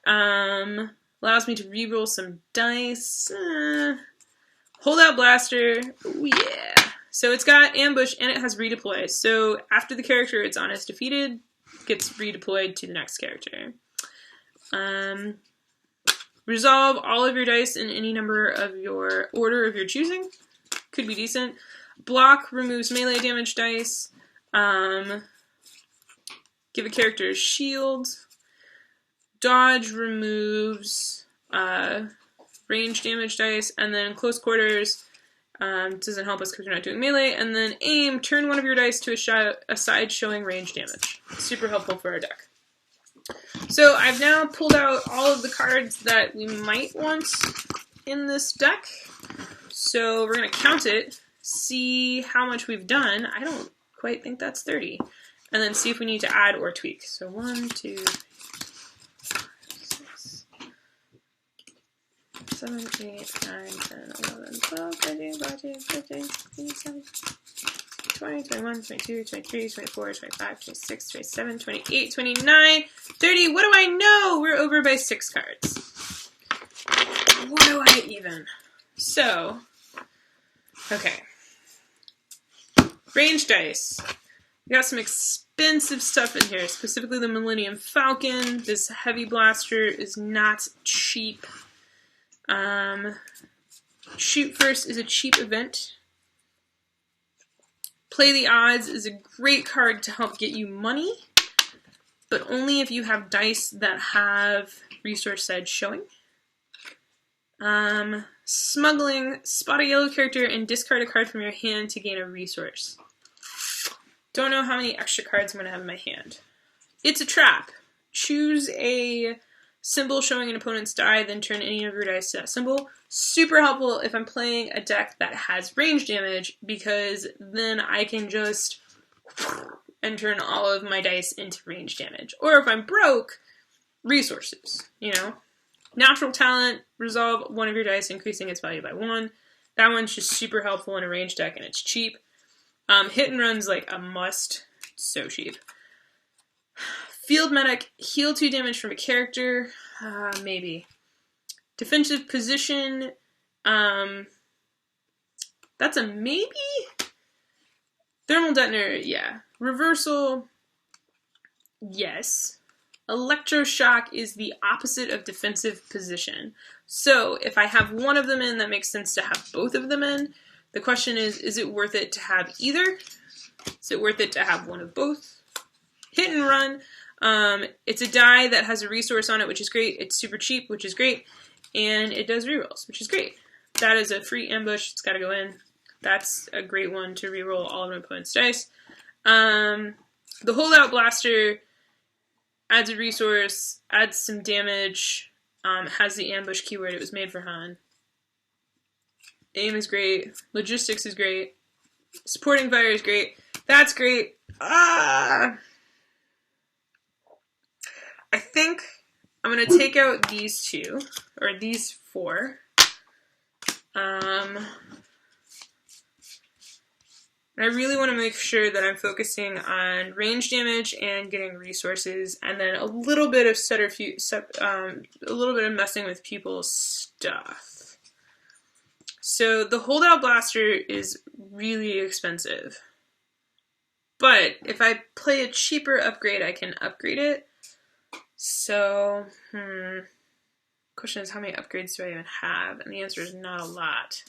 allows me to reroll some dice. Holdout Blaster. Ooh, yeah. So it's got Ambush and it has Redeploy. So after the character it's on is defeated, gets redeployed to the next character. Resolve all of your dice in any number of your order of your choosing. Could be decent. Block removes melee damage dice. Give a character a shield. Dodge removes range damage dice. And then close quarters doesn't help us because we're not doing melee. And then aim, turn one of your dice to a side showing range damage. Super helpful for our deck. So I've now pulled out all of the cards that we might want in this deck. So we're going to count it, see how much we've done. I don't quite think that's 30. And then see if we need to add or tweak. So 1, 2, 3, 4, 5, 6, 7, 8, 9, 10, 11, 12, 13, 14, 15, 16, 17, 20, 21, 22, 23, 24, 25, 26, 27, 28, 29, 30. What do I know? We're over by 6 cards. What do I even? So, okay. Range dice. We got some expensive stuff in here, specifically the Millennium Falcon. This heavy blaster is not cheap. Shoot First is a cheap event. Play the Odds is a great card to help get you money, but only if you have dice that have resource side showing. Smuggling, spot a yellow character and discard a card from your hand to gain a resource. Don't know how many extra cards I'm going to have in my hand. It's a trap. Choose a symbol showing an opponent's die, then turn any of your dice to that symbol. Super helpful if I'm playing a deck that has range damage, because then I can just and turn all of my dice into range damage. Or if I'm broke, resources, you know. Natural Talent, resolve one of your dice, increasing its value by 1. That one's just super helpful in a range deck, and it's cheap. Hit and Run's like a must. It's so cheap. Field Medic, heal 2 damage from a character. Maybe. Defensive Position. That's a maybe? Thermal Detonator, yeah. Reversal, yes. Electroshock is the opposite of Defensive Position. So, if I have one of them in, that makes sense to have both of them in. The question is it worth it to have either? Is it worth it to have one of both? Hit and Run. It's a die that has a resource on it, which is great. It's super cheap, which is great. And it does rerolls, which is great. That is a free ambush. It's got to go in. That's a great one to reroll all of an opponent's dice. The Holdout Blaster adds a resource, adds some damage, has the ambush keyword. It was made for Han. Aim is great. Logistics is great. Supporting fire is great. That's great. I think I'm going to take out these two, or these four. I really want to make sure that I'm focusing on range damage and getting resources, and then a little bit of a little bit of messing with people's stuff. So the Holdout Blaster is really expensive, but if I play a cheaper upgrade, I can upgrade it. So, question is, how many upgrades do I even have? And the answer is not a lot.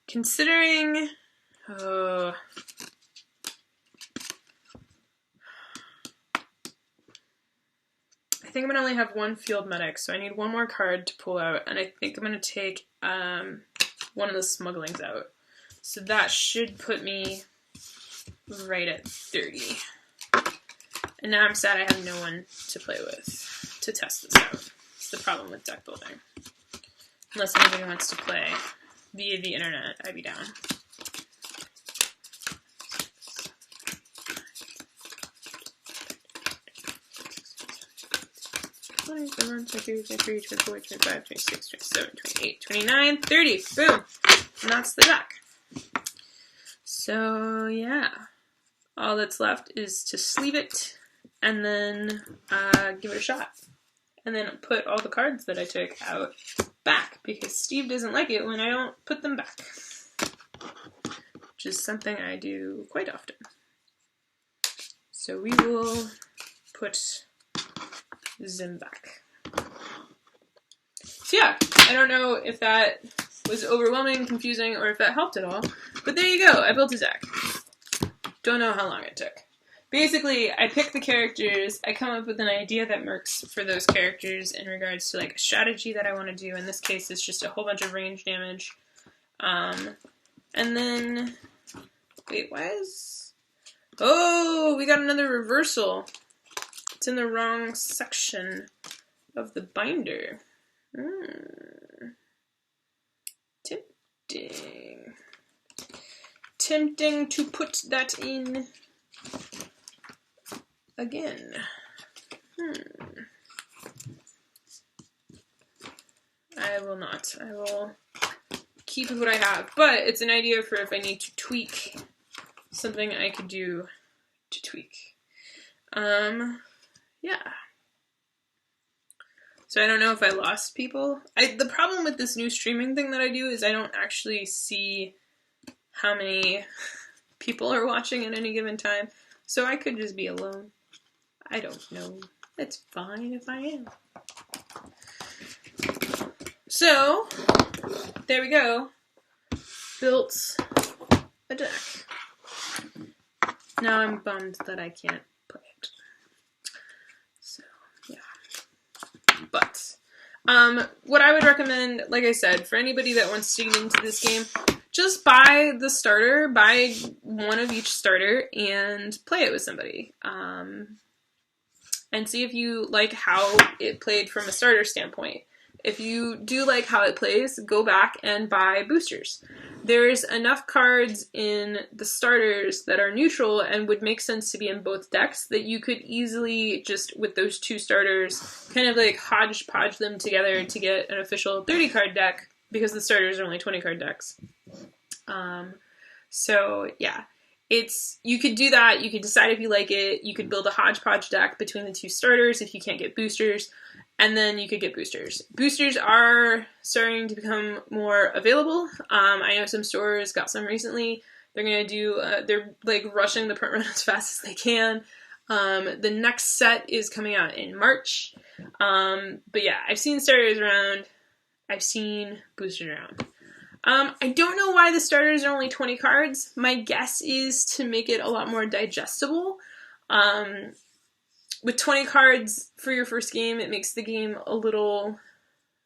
Considering, I think I'm going to only have one field medic, so I need one more card to pull out, and I think I'm going to take one of the smugglings out. So that should put me right at 30. And now I'm sad I have no one to play with to test this out. It's the problem with deck building. Unless anybody wants to play via the internet, I'd be down. Boom. And that's the deck. So, yeah. All that's left is to sleeve it and then give it a shot. And then put all the cards that I took out back, because Steve doesn't like it when I don't put them back. Which is something I do quite often. So we will put Zim back. So yeah, I don't know if that was overwhelming, confusing, or if that helped at all. But there you go, I built a deck. Don't know how long it took. Basically, I pick the characters, I come up with an idea that works for those characters in regards to like a strategy that I want to do. In this case, it's just a whole bunch of range damage. And then, wait, why is... Oh, we got another reversal. It's in the wrong section of the binder. Tempting. Tempting to put that in again. I will not. I will keep what I have. But it's an idea for if I need to tweak something I could do to tweak. Yeah. So I don't know if I lost people. The problem with this new streaming thing that I do is I don't actually see how many people are watching at any given time. So I could just be alone. I don't know. It's fine if I am. So, there we go. Built a deck. Now I'm bummed that I can't play it. So, yeah. But, what I would recommend, like I said, for anybody that wants to get into this game, just buy the starter, buy one of each starter, and play it with somebody. And see if you like how it played from a starter standpoint. If you do like how it plays, go back and buy boosters. There's enough cards in the starters that are neutral and would make sense to be in both decks that you could easily just, with those two starters, kind of like hodgepodge them together to get an official 30-card deck, because the starters are only 20-card decks. So, yeah. You could do that, you could decide if you like it, you could build a hodgepodge deck between the two starters if you can't get boosters, and then you could get boosters. Boosters are starting to become more available. I know some stores got some recently. They're going to do, they're like rushing the print run as fast as they can. The next set is coming out in March. But yeah, I've seen starters around, I've seen boosters around. I don't know why the starters are only 20 cards. My guess is to make it a lot more digestible. With 20 cards for your first game, it makes the game a little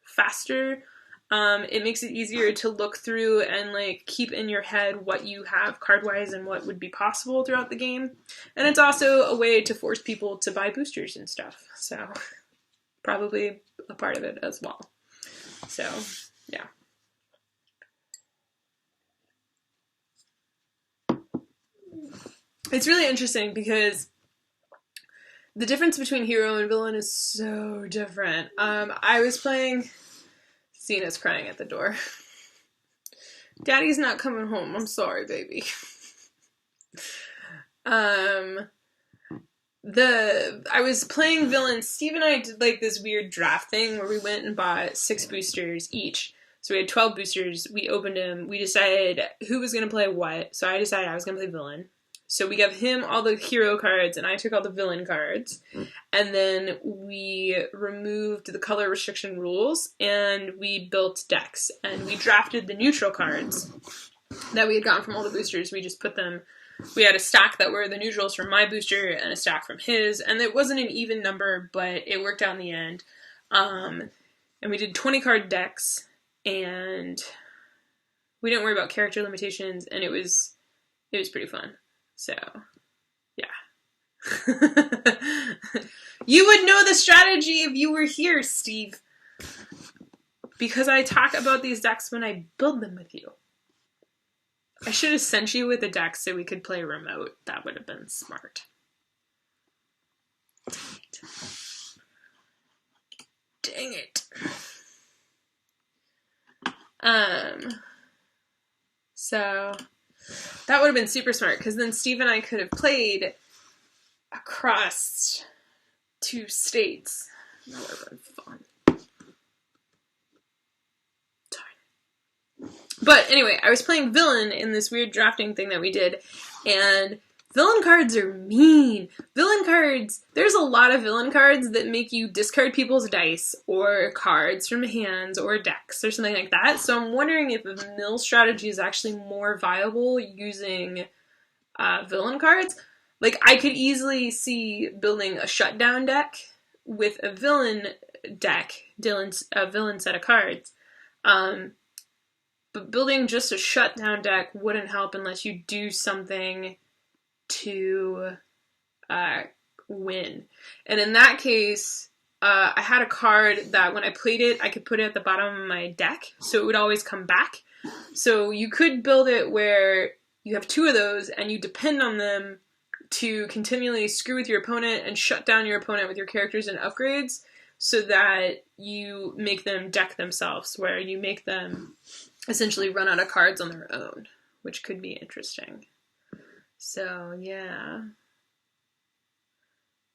faster. It makes it easier to look through and like keep in your head what you have card-wise and what would be possible throughout the game. And it's also a way to force people to buy boosters and stuff. So probably a part of it as well. So yeah. It's really interesting because the difference between hero and villain is so different. I was playing... Cena's crying at the door. Daddy's not coming home. I'm sorry, baby. I was playing villain. Steve and I did like this weird draft thing where we went and bought 6 boosters each. So we had 12 boosters. We opened them. We decided who was going to play what. So I decided I was going to play villain. So we gave him all the hero cards, and I took all the villain cards. And then we removed the color restriction rules, and we built decks. And we drafted the neutral cards that we had gotten from all the boosters. We just put them... We had a stack that were the neutrals from my booster and a stack from his. And it wasn't an even number, but it worked out in the end. And we did 20-card decks, and we didn't worry about character limitations, and it was pretty fun. So, yeah. You would know the strategy if you were here, Steve. Because I talk about these decks when I build them with you. I should have sent you with a deck so we could play remote. That would have been smart. Dang it. So... that would have been super smart, because then Steve and I could have played across 2 states. That would have been fun. Darn. But anyway, I was playing villain in this weird drafting thing that we did, and villain cards are mean. Villain cards, there's a lot of villain cards that make you discard people's dice, or cards from hands, or decks, or something like that. So I'm wondering if a mill strategy is actually more viable using villain cards. Like, I could easily see building a shutdown deck with a villain deck, a villain set of cards. But building just a shutdown deck wouldn't help unless you do something to win. And in that case, I had a card that when I played it, I could put it at the bottom of my deck, so it would always come back. So you could build it where you have 2 of those, and you depend on them to continually screw with your opponent and shut down your opponent with your characters and upgrades, so that you make them deck themselves, where you make them essentially run out of cards on their own, which could be interesting. So, yeah.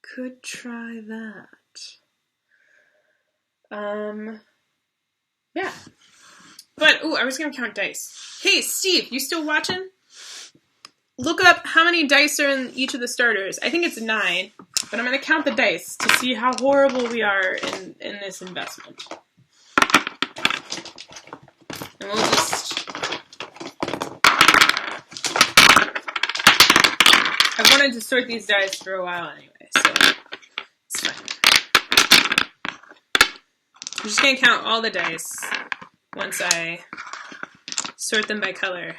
Could try that. Yeah. But, ooh, I was gonna count dice. Hey, Steve, you still watching? Look up how many dice are in each of the starters. I think it's 9, but I'm gonna count the dice to see how horrible we are in this investment. And we'll just... I've wanted to sort these dice for a while anyway, so it's fine. I'm just going to count all the dice once I sort them by color.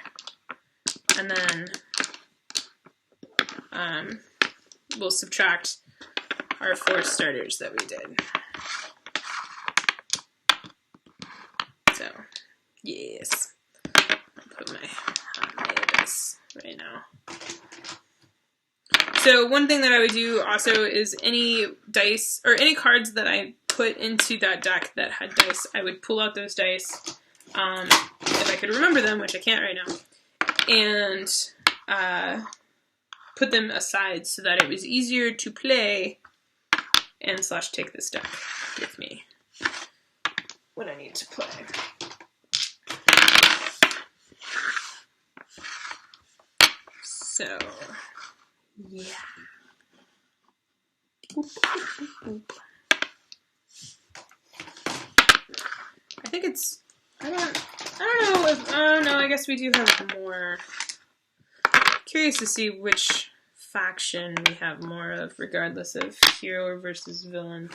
And then we'll subtract our 4 starters that we did. So, yes. I'll put my dice right now. So one thing that I would do also is any dice, or any cards that I put into that deck that had dice, I would pull out those dice, if I could remember them, which I can't right now, and put them aside so that it was easier to play and / take this deck with me when I need to play. So... yeah. Boop, boop, boop, boop. I think it's... I don't... I don't know if, oh no, I guess we do have more. Curious to see which faction we have more of, regardless of hero versus villain.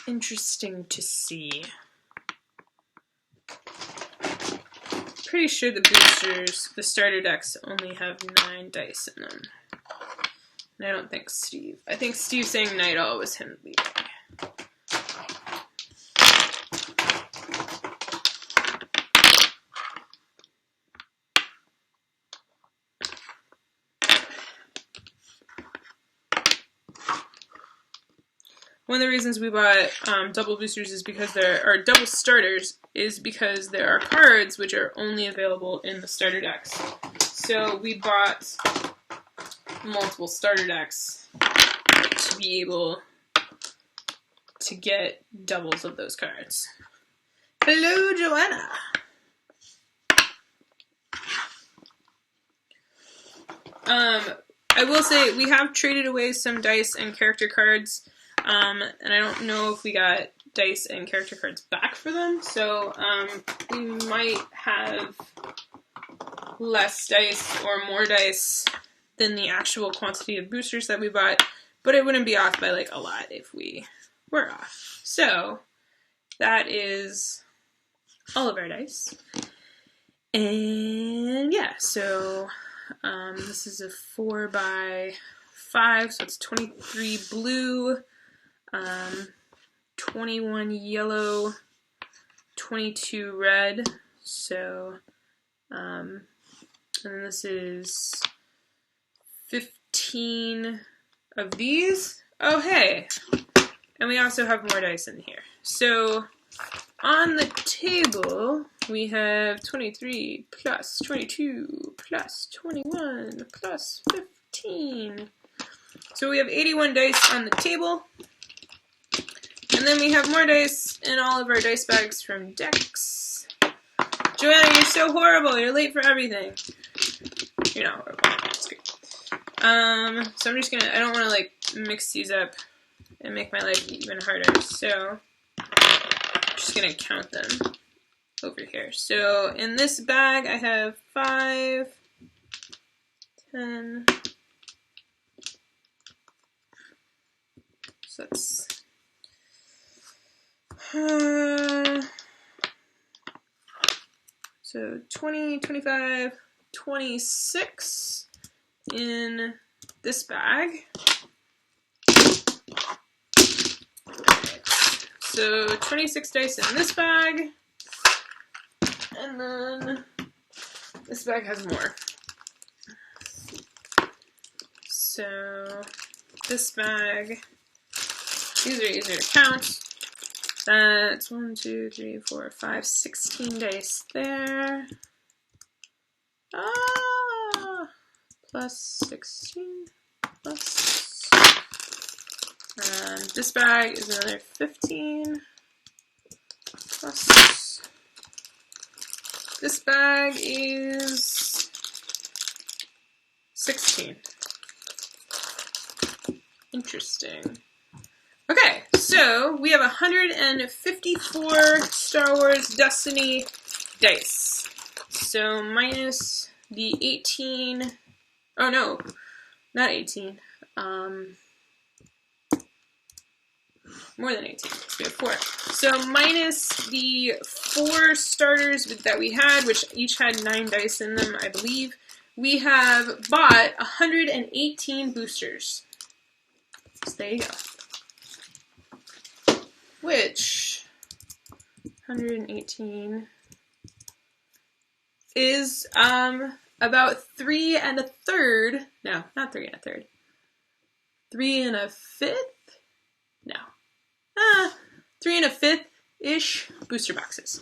Interesting to see. Pretty sure the boosters, the starter decks, only have 9 dice in them. And I don't think Steve. I think Steve saying Night Owl was him leading. One of the reasons we bought double boosters is because or double starters is because there are cards which are only available in the starter decks. So we bought multiple starter decks to be able to get doubles of those cards. Hello, Joanna! I will say we have traded away some dice and character cards. And I don't know if we got dice and character cards back for them, so we might have less dice or more dice than the actual quantity of boosters that we bought, but it wouldn't be off by like a lot if we were off. So that is all of our dice. And yeah, so this is a 4x5, so it's 23 blue, 21 yellow, 22 red, so, and this is 15 of these. Oh, hey! And we also have more dice in here. So, on the table, we have 23 plus 22 plus 21 plus 15. So we have 81 dice on the table. And then we have more dice in all of our dice bags from decks. Joanna, you're so horrible. You're late for everything. You're not horrible. That's good. So I'm just gonna, I don't want to like mix these up and make my life even harder. So I'm just gonna count them over here. So in this bag I have 5, 10, so that's so 20, 25, 26 in this bag. So 26 dice in this bag. And then this bag has more. So this bag, these are easier to count. That's 1, 2, 3, 4, 5, 16 dice there. Plus 16 plus. And this bag is another 15 plus. This bag is 16. Interesting. Okay, so we have 154 Star Wars Destiny dice. So minus the 18. Oh no, not 18. More than 18. We have 4. So minus the 4 starters that we had, which each had 9 dice in them, I believe, we have bought 118 boosters. So there you go. Which 118 is about 3 1/3. No, not 3 1/3. 3 1/5. No. 3 1/5-ish booster boxes.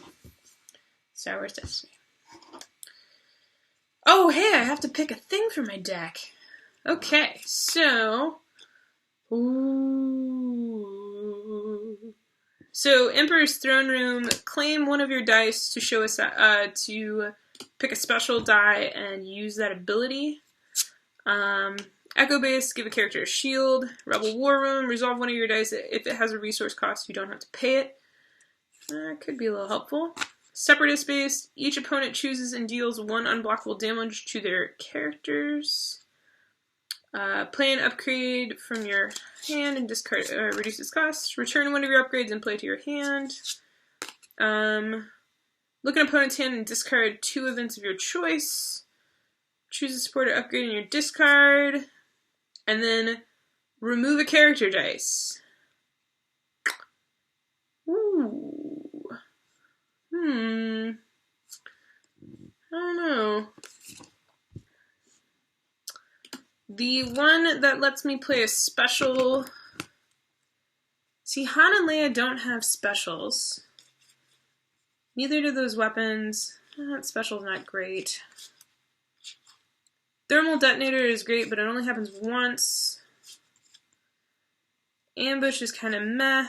Star Wars Destiny. Oh, hey, I have to pick a thing for my deck. Okay, so. Ooh. So, Emperor's Throne Room, claim one of your dice to show us to pick a special die and use that ability. Echo Base, give a character a shield. Rebel War Room, resolve one of your dice. If it has a resource cost, you don't have to pay it. Could be a little helpful. Separatist Base, each opponent chooses and deals 1 unblockable damage to their characters. Play an upgrade from your hand and discard reduces cost. Return one of your upgrades and play to your hand. Look at an opponent's hand and discard 2 events of your choice. Choose a supporter upgrade in your discard. And then remove a character dice. Ooh. I don't know. The one that lets me play a special... See, Han and Leia don't have specials. Neither do those weapons. That special's not great. Thermal Detonator is great, but it only happens once. Ambush is kind of meh.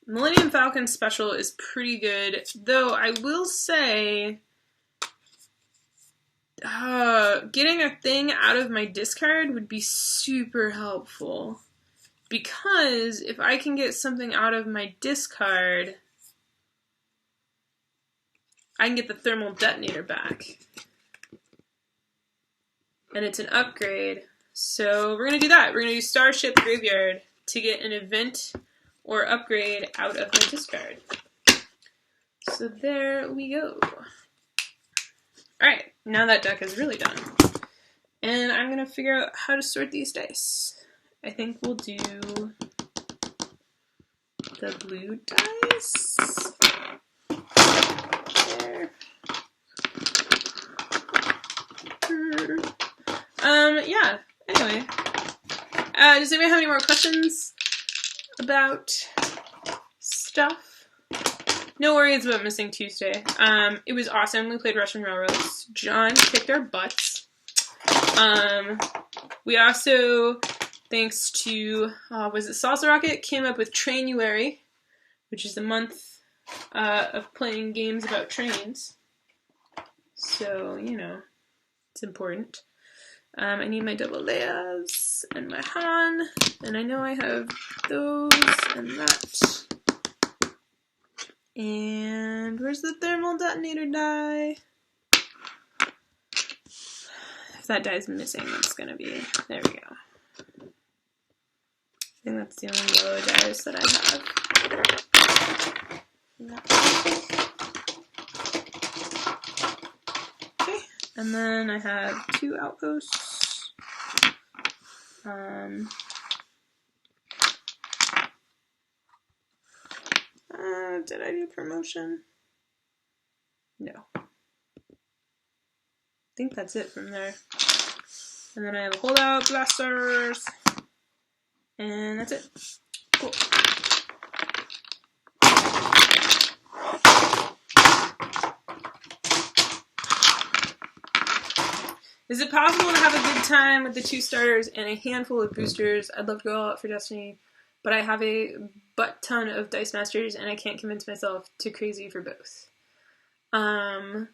Millennium Falcon special is pretty good, though I will say getting a thing out of my discard would be super helpful, because if I can get something out of my discard, I can get the Thermal Detonator back. And it's an upgrade. So we're going to do that. We're going to do Starship Graveyard to get an event or upgrade out of my discard. So there we go. Alright, now that deck is really done. And I'm going to figure out how to sort these dice. I think we'll do the blue dice. There. Yeah. Anyway. Does anybody have any more questions about stuff? No worries about missing Tuesday. It was awesome. We played Russian Railroads. John kicked our butts. We also, thanks to, was it Salsa Rocket, came up with Trainuary, which is a month of playing games about trains. So, you know, it's important. I need my double Leias and my Han, and I know I have those and that. And where's the Thermal Detonator die? If that die's missing, that's gonna be, there we go. I think that's the only yellow dies that I have. Okay, and then I have 2 outposts. Did I do promotion? No. I think that's it from there. And then I have a holdout, blasters, and that's it. Cool. Is it possible to have a good time with the 2 starters and a handful of boosters? I'd love to go all out for Destiny, but I have a butt ton of Dice Masters and I can't convince myself to crazy for both. Salsa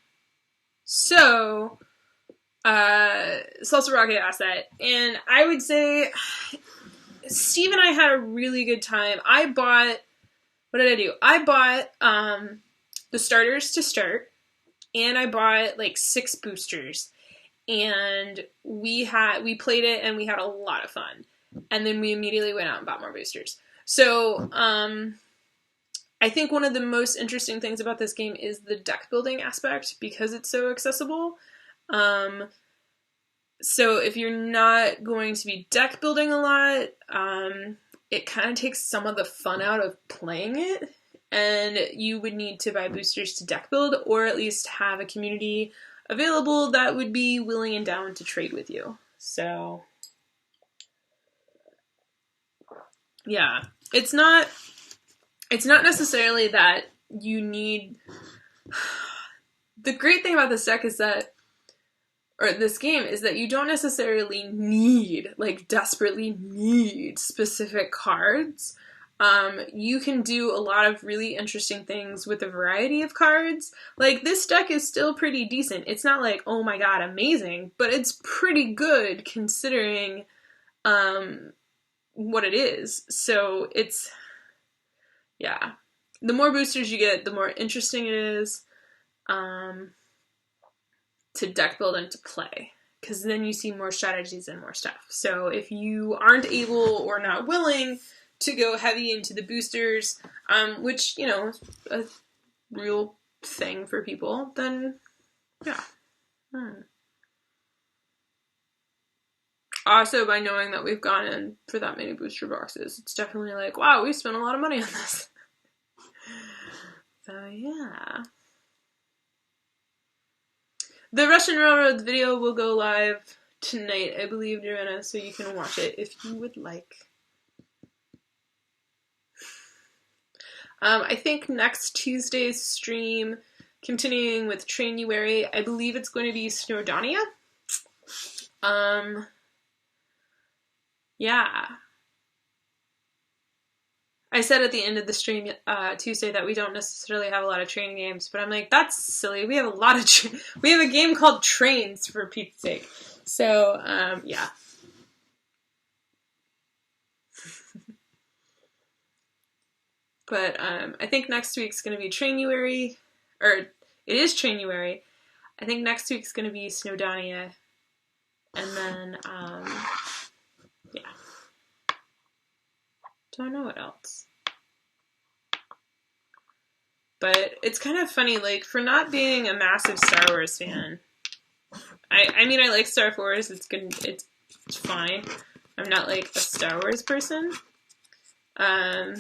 Rocket asked that, and I would say Steve and I had a really good time. What did I do? I bought the starters to start, and I bought like 6 boosters. And we played it and we had a lot of fun. And then we immediately went out and bought more boosters. So, I think one of the most interesting things about this game is the deck building aspect, because it's so accessible. So if you're not going to be deck building a lot, it kind of takes some of the fun out of playing it. And you would need to buy boosters to deck build, or at least have a community available that would be willing and down to trade with you. So, yeah, it's not necessarily that you need. The great thing about this deck is that, or this game, is that you don't necessarily need, like, desperately need specific cards. You can do a lot of really interesting things with a variety of cards. Like, this deck is still pretty decent. It's not like, oh my god, amazing, but it's pretty good considering what it is. So it's, yeah. The more boosters you get, the more interesting it is to deck build and to play. Because then you see more strategies and more stuff. So if you aren't able or not willing to go heavy into the boosters, which, you know, is a real thing for people, then, yeah. Also, by knowing that we've gone in for that many booster boxes, it's definitely like, wow, we spent a lot of money on this. So, yeah. The Russian Railroad video will go live tonight, I believe, Joanna, so you can watch it if you would like. I think next Tuesday's stream, continuing with Trainuary, I believe it's going to be Snowdonia. Yeah. I said at the end of the stream Tuesday that we don't necessarily have a lot of training games, but I'm like, that's silly. We have a lot of we have a game called Trains, for Pete's sake. So, yeah. But I think next week's going to be Trainuary, or it is Trainuary. I think next week's going to be Snowdonia, and then, yeah. Don't know what else. But it's kind of funny, like, for not being a massive Star Wars fan, I mean, I like Star Wars, it's good, it's fine. I'm not, like, a Star Wars person. I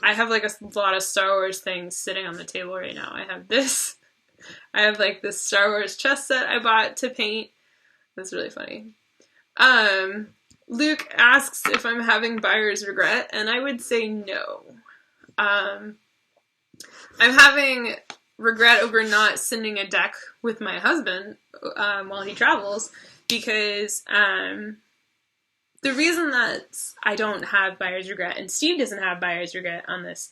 have, like, a lot of Star Wars things sitting on the table right now. I have this. I have, like, this Star Wars chess set I bought to paint. That's really funny. Luke asks if I'm having buyer's regret, and I would say no. I'm having regret over not sending a deck with my husband while he travels, because the reason that I don't have buyer's regret, and Steve doesn't have buyer's regret on this,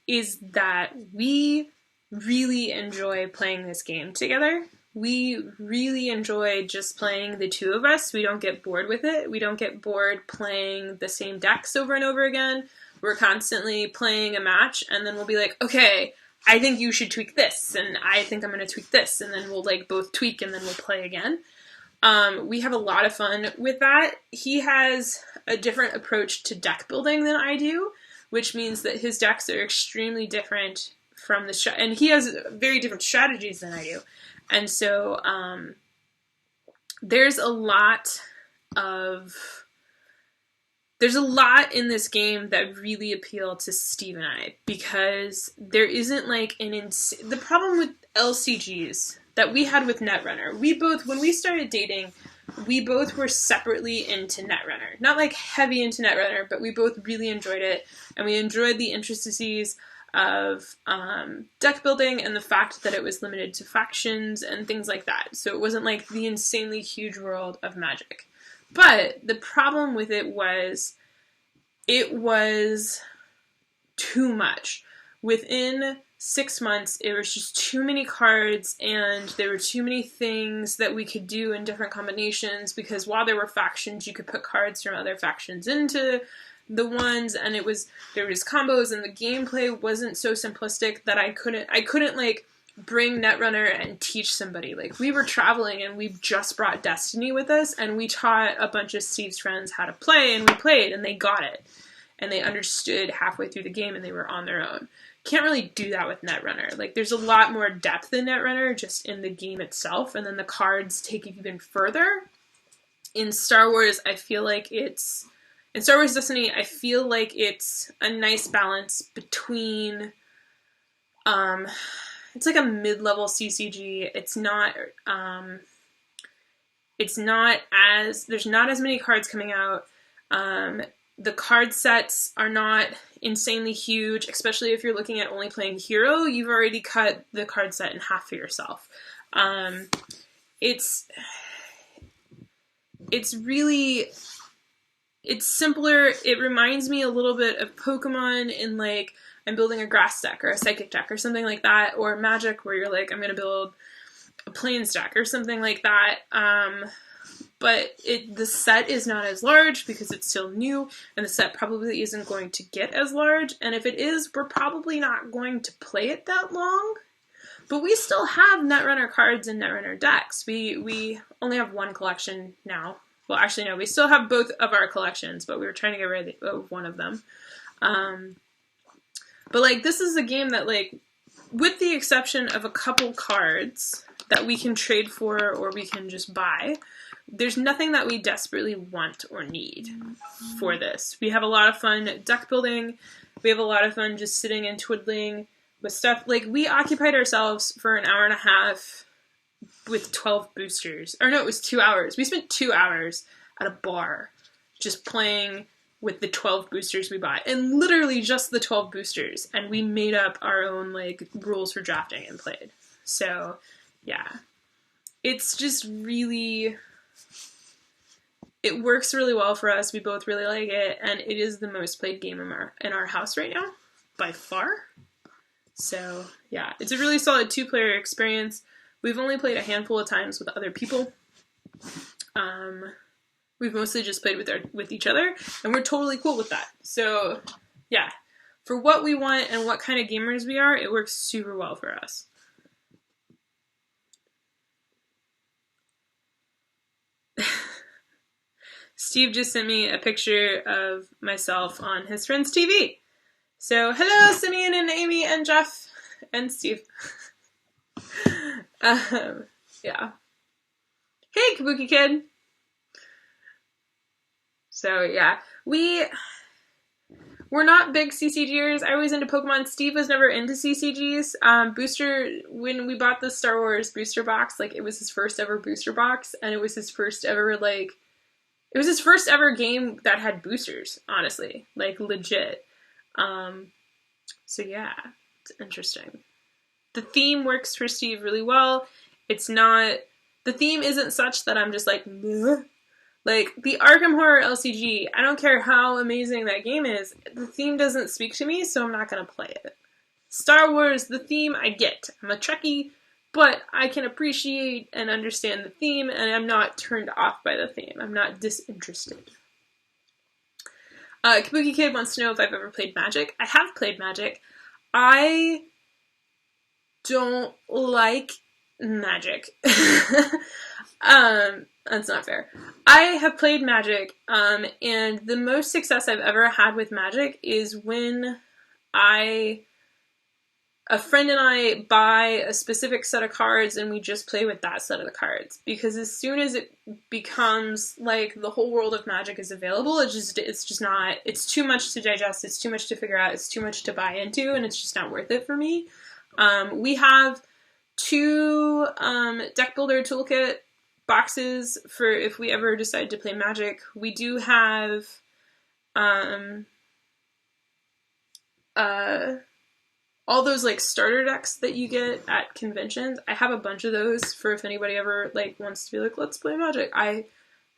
is that we really enjoy playing this game together. We really enjoy just playing the two of us. We don't get bored with it. We don't get bored playing the same decks over and over again. We're constantly playing a match, and then we'll be like, okay, I think you should tweak this, and I think I'm going to tweak this, and then we'll, like, both tweak, and then we'll play again. We have a lot of fun with that. He has a different approach to deck building than I do, which means that his decks are extremely different from the and he has very different strategies than I do. And so there's a lot in this game that really appeal to Steve and I, because there isn't like the problem with LCGs that we had with Netrunner. When we started dating, we both were separately into Netrunner. Not like heavy into Netrunner, but we both really enjoyed it, and we enjoyed the intricacies of deck building and the fact that it was limited to factions and things like that. So it wasn't like the insanely huge world of Magic. But the problem with it was too much. Within 6 months, it was just too many cards, and there were too many things that we could do in different combinations, because while there were factions, you could put cards from other factions into the ones, and there was combos, and the gameplay wasn't so simplistic that I couldn't like bring Netrunner and teach somebody. Like, we were traveling, and we just brought Destiny with us, and we taught a bunch of Steve's friends how to play, and we played, and they got it, and they understood halfway through the game, and they were on their own. Can't really do that with Netrunner. Like, there's a lot more depth in Netrunner just in the game itself, and then the cards take it even further. In Star Wars, in Star Wars Destiny, I feel like it's a nice balance between, it's like a mid-level CCG. There's not as many cards coming out. The card sets are not insanely huge, especially if you're looking at only playing Hero. You've already cut the card set in half for yourself. it's really, it's simpler. It reminds me a little bit of Pokemon in like, I'm building a grass deck or a psychic deck or something like that, or Magic where you're like, I'm going to build a plains deck or something like that. But the set is not as large because it's still new, and the set probably isn't going to get as large, and if it is, we're probably not going to play it that long. But we still have Netrunner cards and Netrunner decks. We only have one collection now. Well, actually, no, we still have both of our collections, but we were trying to get rid of one of them. But, like, this is a game that, like, with the exception of a couple cards that we can trade for or we can just buy, there's nothing that we desperately want or need for this. We have a lot of fun deck building. We have a lot of fun just sitting and twiddling with stuff. Like, we occupied ourselves for an hour and a half with 12 boosters. Or no, it was 2 hours. We spent 2 hours at a bar just playing with the 12 boosters we bought. And literally just the 12 boosters. And we made up our own, like, rules for drafting and played. So, yeah. It's just really... It works really well for us. We both really like it. And it is the most played game in our house right now. By far. So, yeah. It's a really solid 2-player experience. We've only played a handful of times with other people. We've mostly just played with each other, and we're totally cool with that. So, yeah. For what we want and what kind of gamers we are, it works super well for us. Steve just sent me a picture of myself on his friend's TV. So, hello, Simeon and Amy and Jeff and Steve. Yeah. Hey, Kabuki Kid! So, yeah. We're not big CCGers. I was into Pokemon. Steve was never into CCGs. When we bought the Star Wars booster box, like, it was his first ever booster box, and it was his first ever, like, it was his first ever game that had boosters, honestly. Like, legit. So yeah, it's interesting. The theme works for Steve really well. The theme isn't such that I'm just like, meh. Like, the Arkham Horror LCG, I don't care how amazing that game is, the theme doesn't speak to me, so I'm not gonna play it. Star Wars, the theme, I get. I'm a Trekkie, but I can appreciate and understand the theme, and I'm not turned off by the theme. I'm not disinterested. Kabuki Kid wants to know if I've ever played Magic. I have played Magic. I don't like Magic. That's not fair. I have played Magic, and the most success I've ever had with Magic is when a friend and I buy a specific set of cards and we just play with that set of the cards. Because as soon as it becomes like the whole world of Magic is available, it's just not, it's too much to digest, it's too much to figure out, it's too much to buy into, and it's just not worth it for me. We have 2 deck builder toolkit boxes for if we ever decide to play Magic. We do have all those like starter decks that you get at conventions. I have a bunch of those for if anybody ever like wants to be like, let's play Magic. I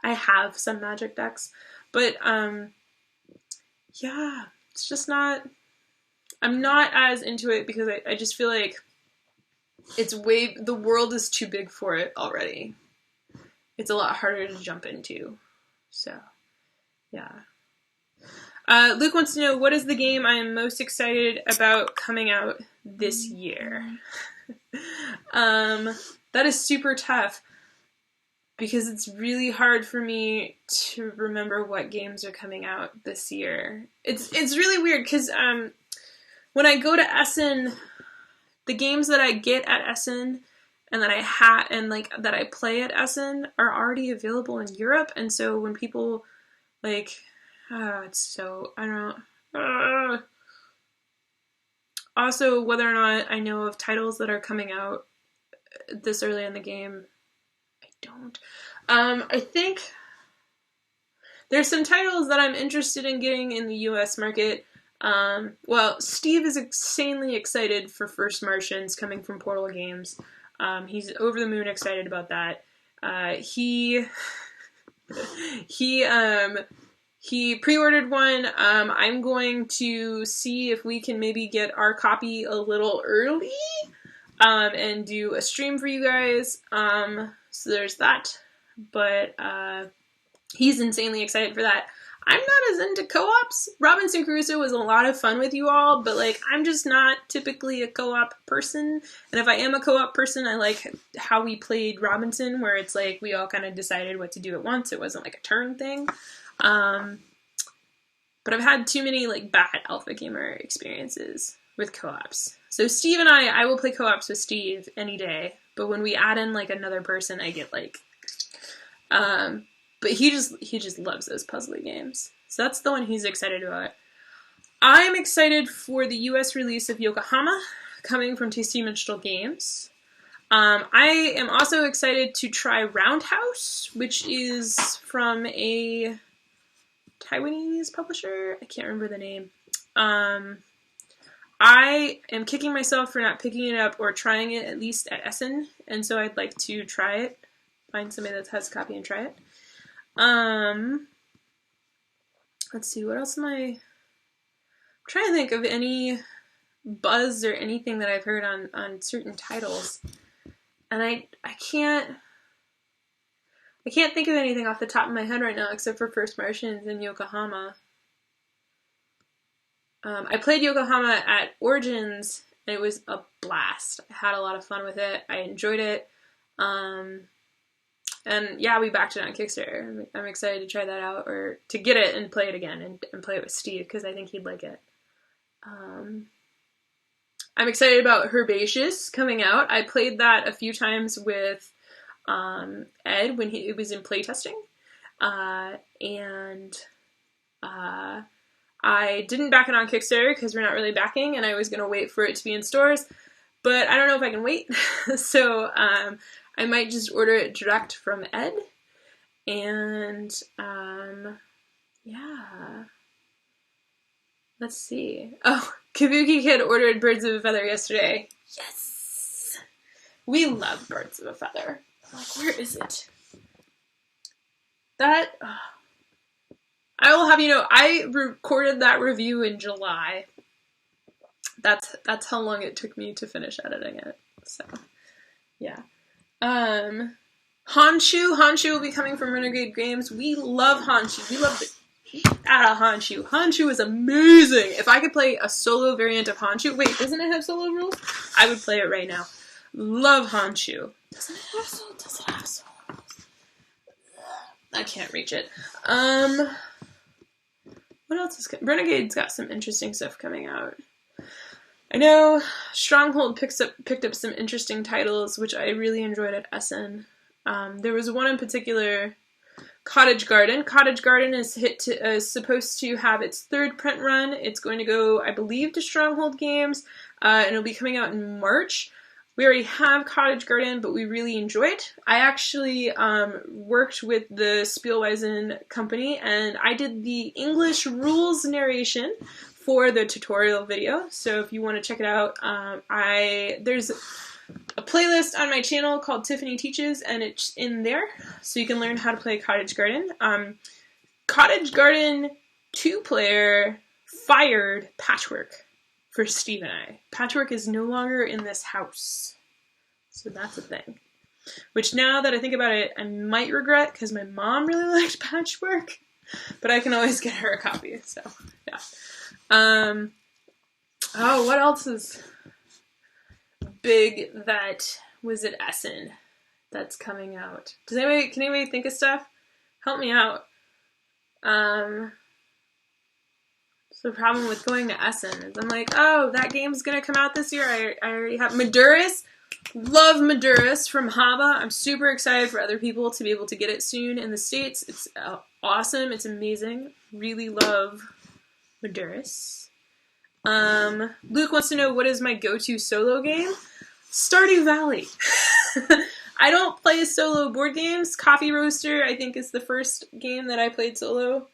have some Magic decks, but yeah, it's just not, I'm not as into it because I just feel like the world is too big for it already. It's a lot harder to jump into. So, yeah. Luke wants to know, what is the game I am most excited about coming out this year? That is super tough because it's really hard for me to remember what games are coming out this year. It's really weird because when I go to Essen, the games that I get at Essen and that that I play at Essen are already available in Europe, and so when people like, it's so, I don't. Also, whether or not I know of titles that are coming out this early in the game, I don't. I think there's some titles that I'm interested in getting in the US market. Well, Steve is insanely excited for First Martians coming from Portal Games. He's over the moon excited about that. He pre-ordered one. I'm going to see if we can maybe get our copy a little early, and do a stream for you guys. So there's that. But he's insanely excited for that. I'm not as into co-ops. Robinson Crusoe was a lot of fun with you all, but like I'm just not typically a co-op person. And if I am a co-op person, I like how we played Robinson, where it's like we all kind of decided what to do at once. It wasn't like a turn thing. But I've had too many like bad alpha gamer experiences with co-ops. So Steve and I will play co-ops with Steve any day. But when we add in like another person, I get like, but he just loves those puzzly games. So that's the one he's excited about. I'm excited for the US release of Yokohama, coming from Tasty Minstrel Games. I am also excited to try Roundhouse, which is from a Taiwanese publisher. I can't remember the name. I am kicking myself for not picking it up or trying it at least at Essen, and so I'd like to try it. Find somebody that has a copy and try it. Let's see, what else am I'm trying to think of any buzz or anything that I've heard on certain titles. And I can't think of anything off the top of my head right now except for First Martians and Yokohama. I played Yokohama at Origins, and it was a blast. I had a lot of fun with it. I enjoyed it. And yeah, we backed it on Kickstarter. I'm excited to try that out, or to get it and play it again, and play it with Steve, because I think he'd like it. I'm excited about Herbaceous coming out. I played that a few times with Ed when he was in playtesting. And I didn't back it on Kickstarter because we're not really backing, and I was going to wait for it to be in stores. But I don't know if I can wait. So I might just order it direct from Ed. And yeah. Let's see. Oh, Kabuki Kid ordered Birds of a Feather yesterday. Yes! We love Birds of a Feather. Like, where is it? That... I will have you know, I recorded that review in July. That's how long it took me to finish editing it. So, yeah. Honshu will be coming from Renegade Games. We love Honshu. We love the out of Honshu. Honshu is amazing. If I could play a solo variant of Honshu, wait, doesn't it have solo rules? I would play it right now. Love Honshu. Doesn't it have solo? Does it have solo rules? I can't reach it. What else is Renegade's got some interesting stuff coming out. I know Stronghold picked up some interesting titles, which I really enjoyed at Essen. There was one in particular, Cottage Garden. Cottage Garden is supposed to have its third print run. It's going to go, I believe, to Stronghold Games, and it'll be coming out in March. We already have Cottage Garden, but we really enjoy it. I actually worked with the Spielweisen company, and I did the English rules narration for the tutorial video. So if you want to check it out, there's a playlist on my channel called Tiffany Teaches, and it's in there, so you can learn how to play Cottage Garden. Cottage Garden 2-player fired Patchwork for Steve and I. Patchwork is no longer in this house. So that's a thing. Which, now that I think about it, I might regret, because my mom really liked Patchwork. But I can always get her a copy, so, yeah. Oh, what else is big that was at Essen that's coming out? Can anybody think of stuff? Help me out. So the problem with going to Essen is I'm like, oh, that game's gonna come out this year. I already have Maduris. Love Maduris from Haba. I'm super excited for other people to be able to get it soon in the States. It's awesome. It's amazing. Really love Maduris. Luke wants to know, what is my go-to solo game? Stardew Valley. I don't play solo board games. Coffee Roaster, I think, is the first game that I played solo.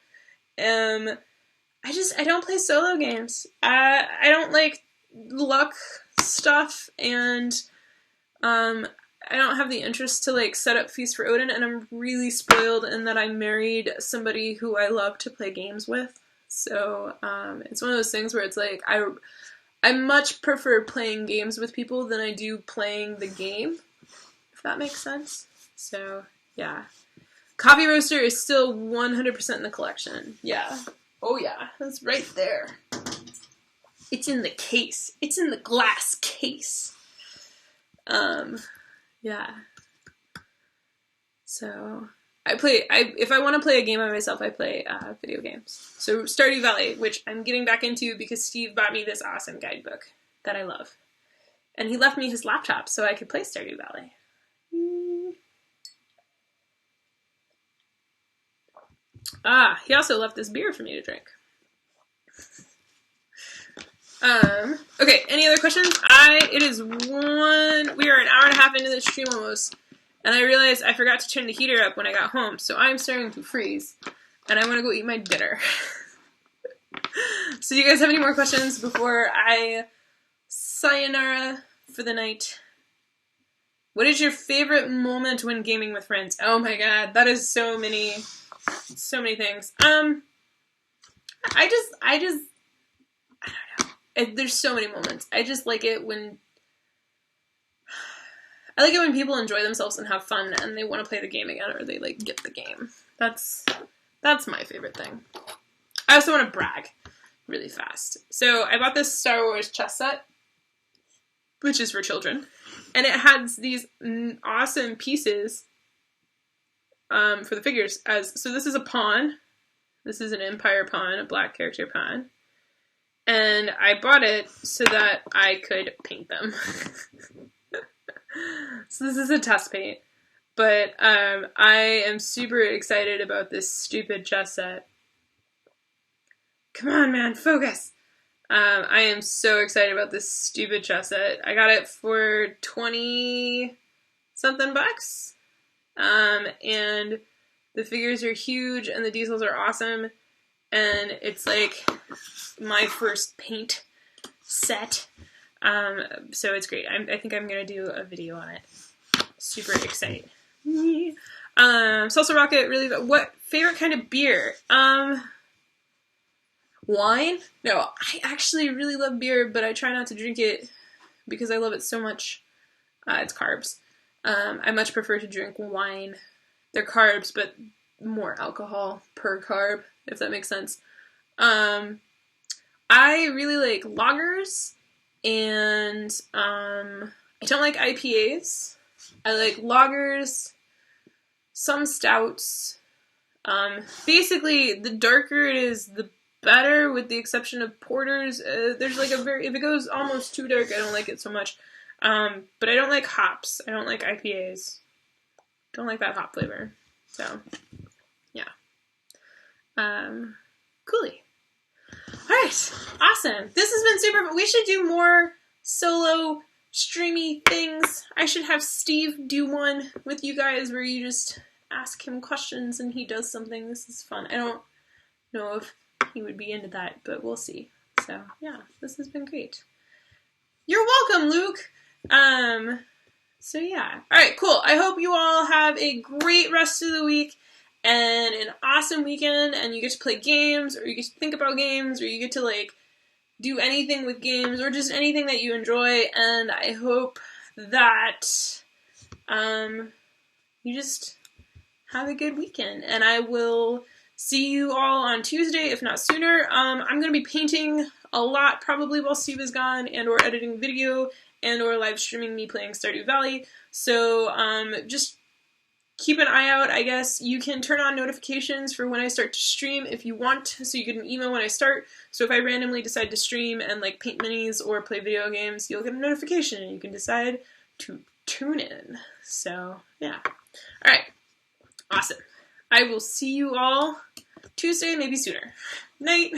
I don't play solo games. I don't like luck stuff, and I don't have the interest to like set up Feast for Odin, and I'm really spoiled in that I married somebody who I love to play games with. So it's one of those things where it's like I much prefer playing games with people than I do playing the game, if that makes sense. So yeah, coffee roaster is still 100% in the collection. Yeah. Oh yeah, that's right there. It's in the case. It's in the glass case. Yeah. So if I want to play a game by myself, I play video games. So Stardew Valley, which I'm getting back into because Steve bought me this awesome guidebook that I love. And he left me his laptop so I could play Stardew Valley. He also left this beer for me to drink. Okay, any other questions? We are an hour and a half into the stream almost, and I realized I forgot to turn the heater up when I got home, so I'm starting to freeze, and I want to go eat my dinner. So do you guys have any more questions before I sayonara for the night? What is your favorite moment when gaming with friends? Oh my god, that is so many things. I don't know. There's so many moments. I just like it when people enjoy themselves and have fun and they want to play the game again, or they like get the game. That's my favorite thing. I also want to brag really fast. So I bought this Star Wars chess set, which is for children, and it has these awesome pieces for the figures. So this is a pawn. This is an Empire pawn, a black character pawn. And I bought it so that I could paint them. So this is a test paint. But I am super excited about this stupid chess set. Come on, man, focus! I am so excited about this stupid chess set. I got it for 20-something bucks. And the figures are huge and the details are awesome. And it's like my first paint set. So it's great. I think I'm going to do a video on it. Super excited. Salsa Rocket, really, what favorite kind of beer? Wine? No, I actually really love beer, but I try not to drink it because I love it so much. It's carbs. I much prefer to drink wine. They're carbs, but more alcohol per carb, if that makes sense. I really like lagers, and I don't like IPAs. I like lagers, some stouts. Basically, the darker it is, the better, with the exception of porters. There's like if it goes almost too dark, I don't like it so much. But I don't like hops. I don't like IPAs. Don't like that hop flavor. So, yeah. Coolie. Alright, awesome. This has been super fun. We should do more solo streamy things. I should have Steve do one with you guys where you just ask him questions and he does something. This is fun. I don't know if he would be into that, but we'll see. So, yeah, this has been great. You're welcome, Luke! So yeah. Alright, cool. I hope you all have a great rest of the week and an awesome weekend, and you get to play games, or you get to think about games, or you get to like do anything with games, or just anything that you enjoy, and I hope that you just have a good weekend, and I will see you all on Tuesday, if not sooner. I'm going to be painting a lot, probably while Steve is gone, and or editing video, and or live streaming me playing Stardew Valley. So just keep an eye out, I guess. You can turn on notifications for when I start to stream if you want, so you get an email when I start. So if I randomly decide to stream and like paint minis or play video games, you'll get a notification and you can decide to tune in. So yeah. Alright. Awesome. I will see you all Tuesday, maybe sooner. Night.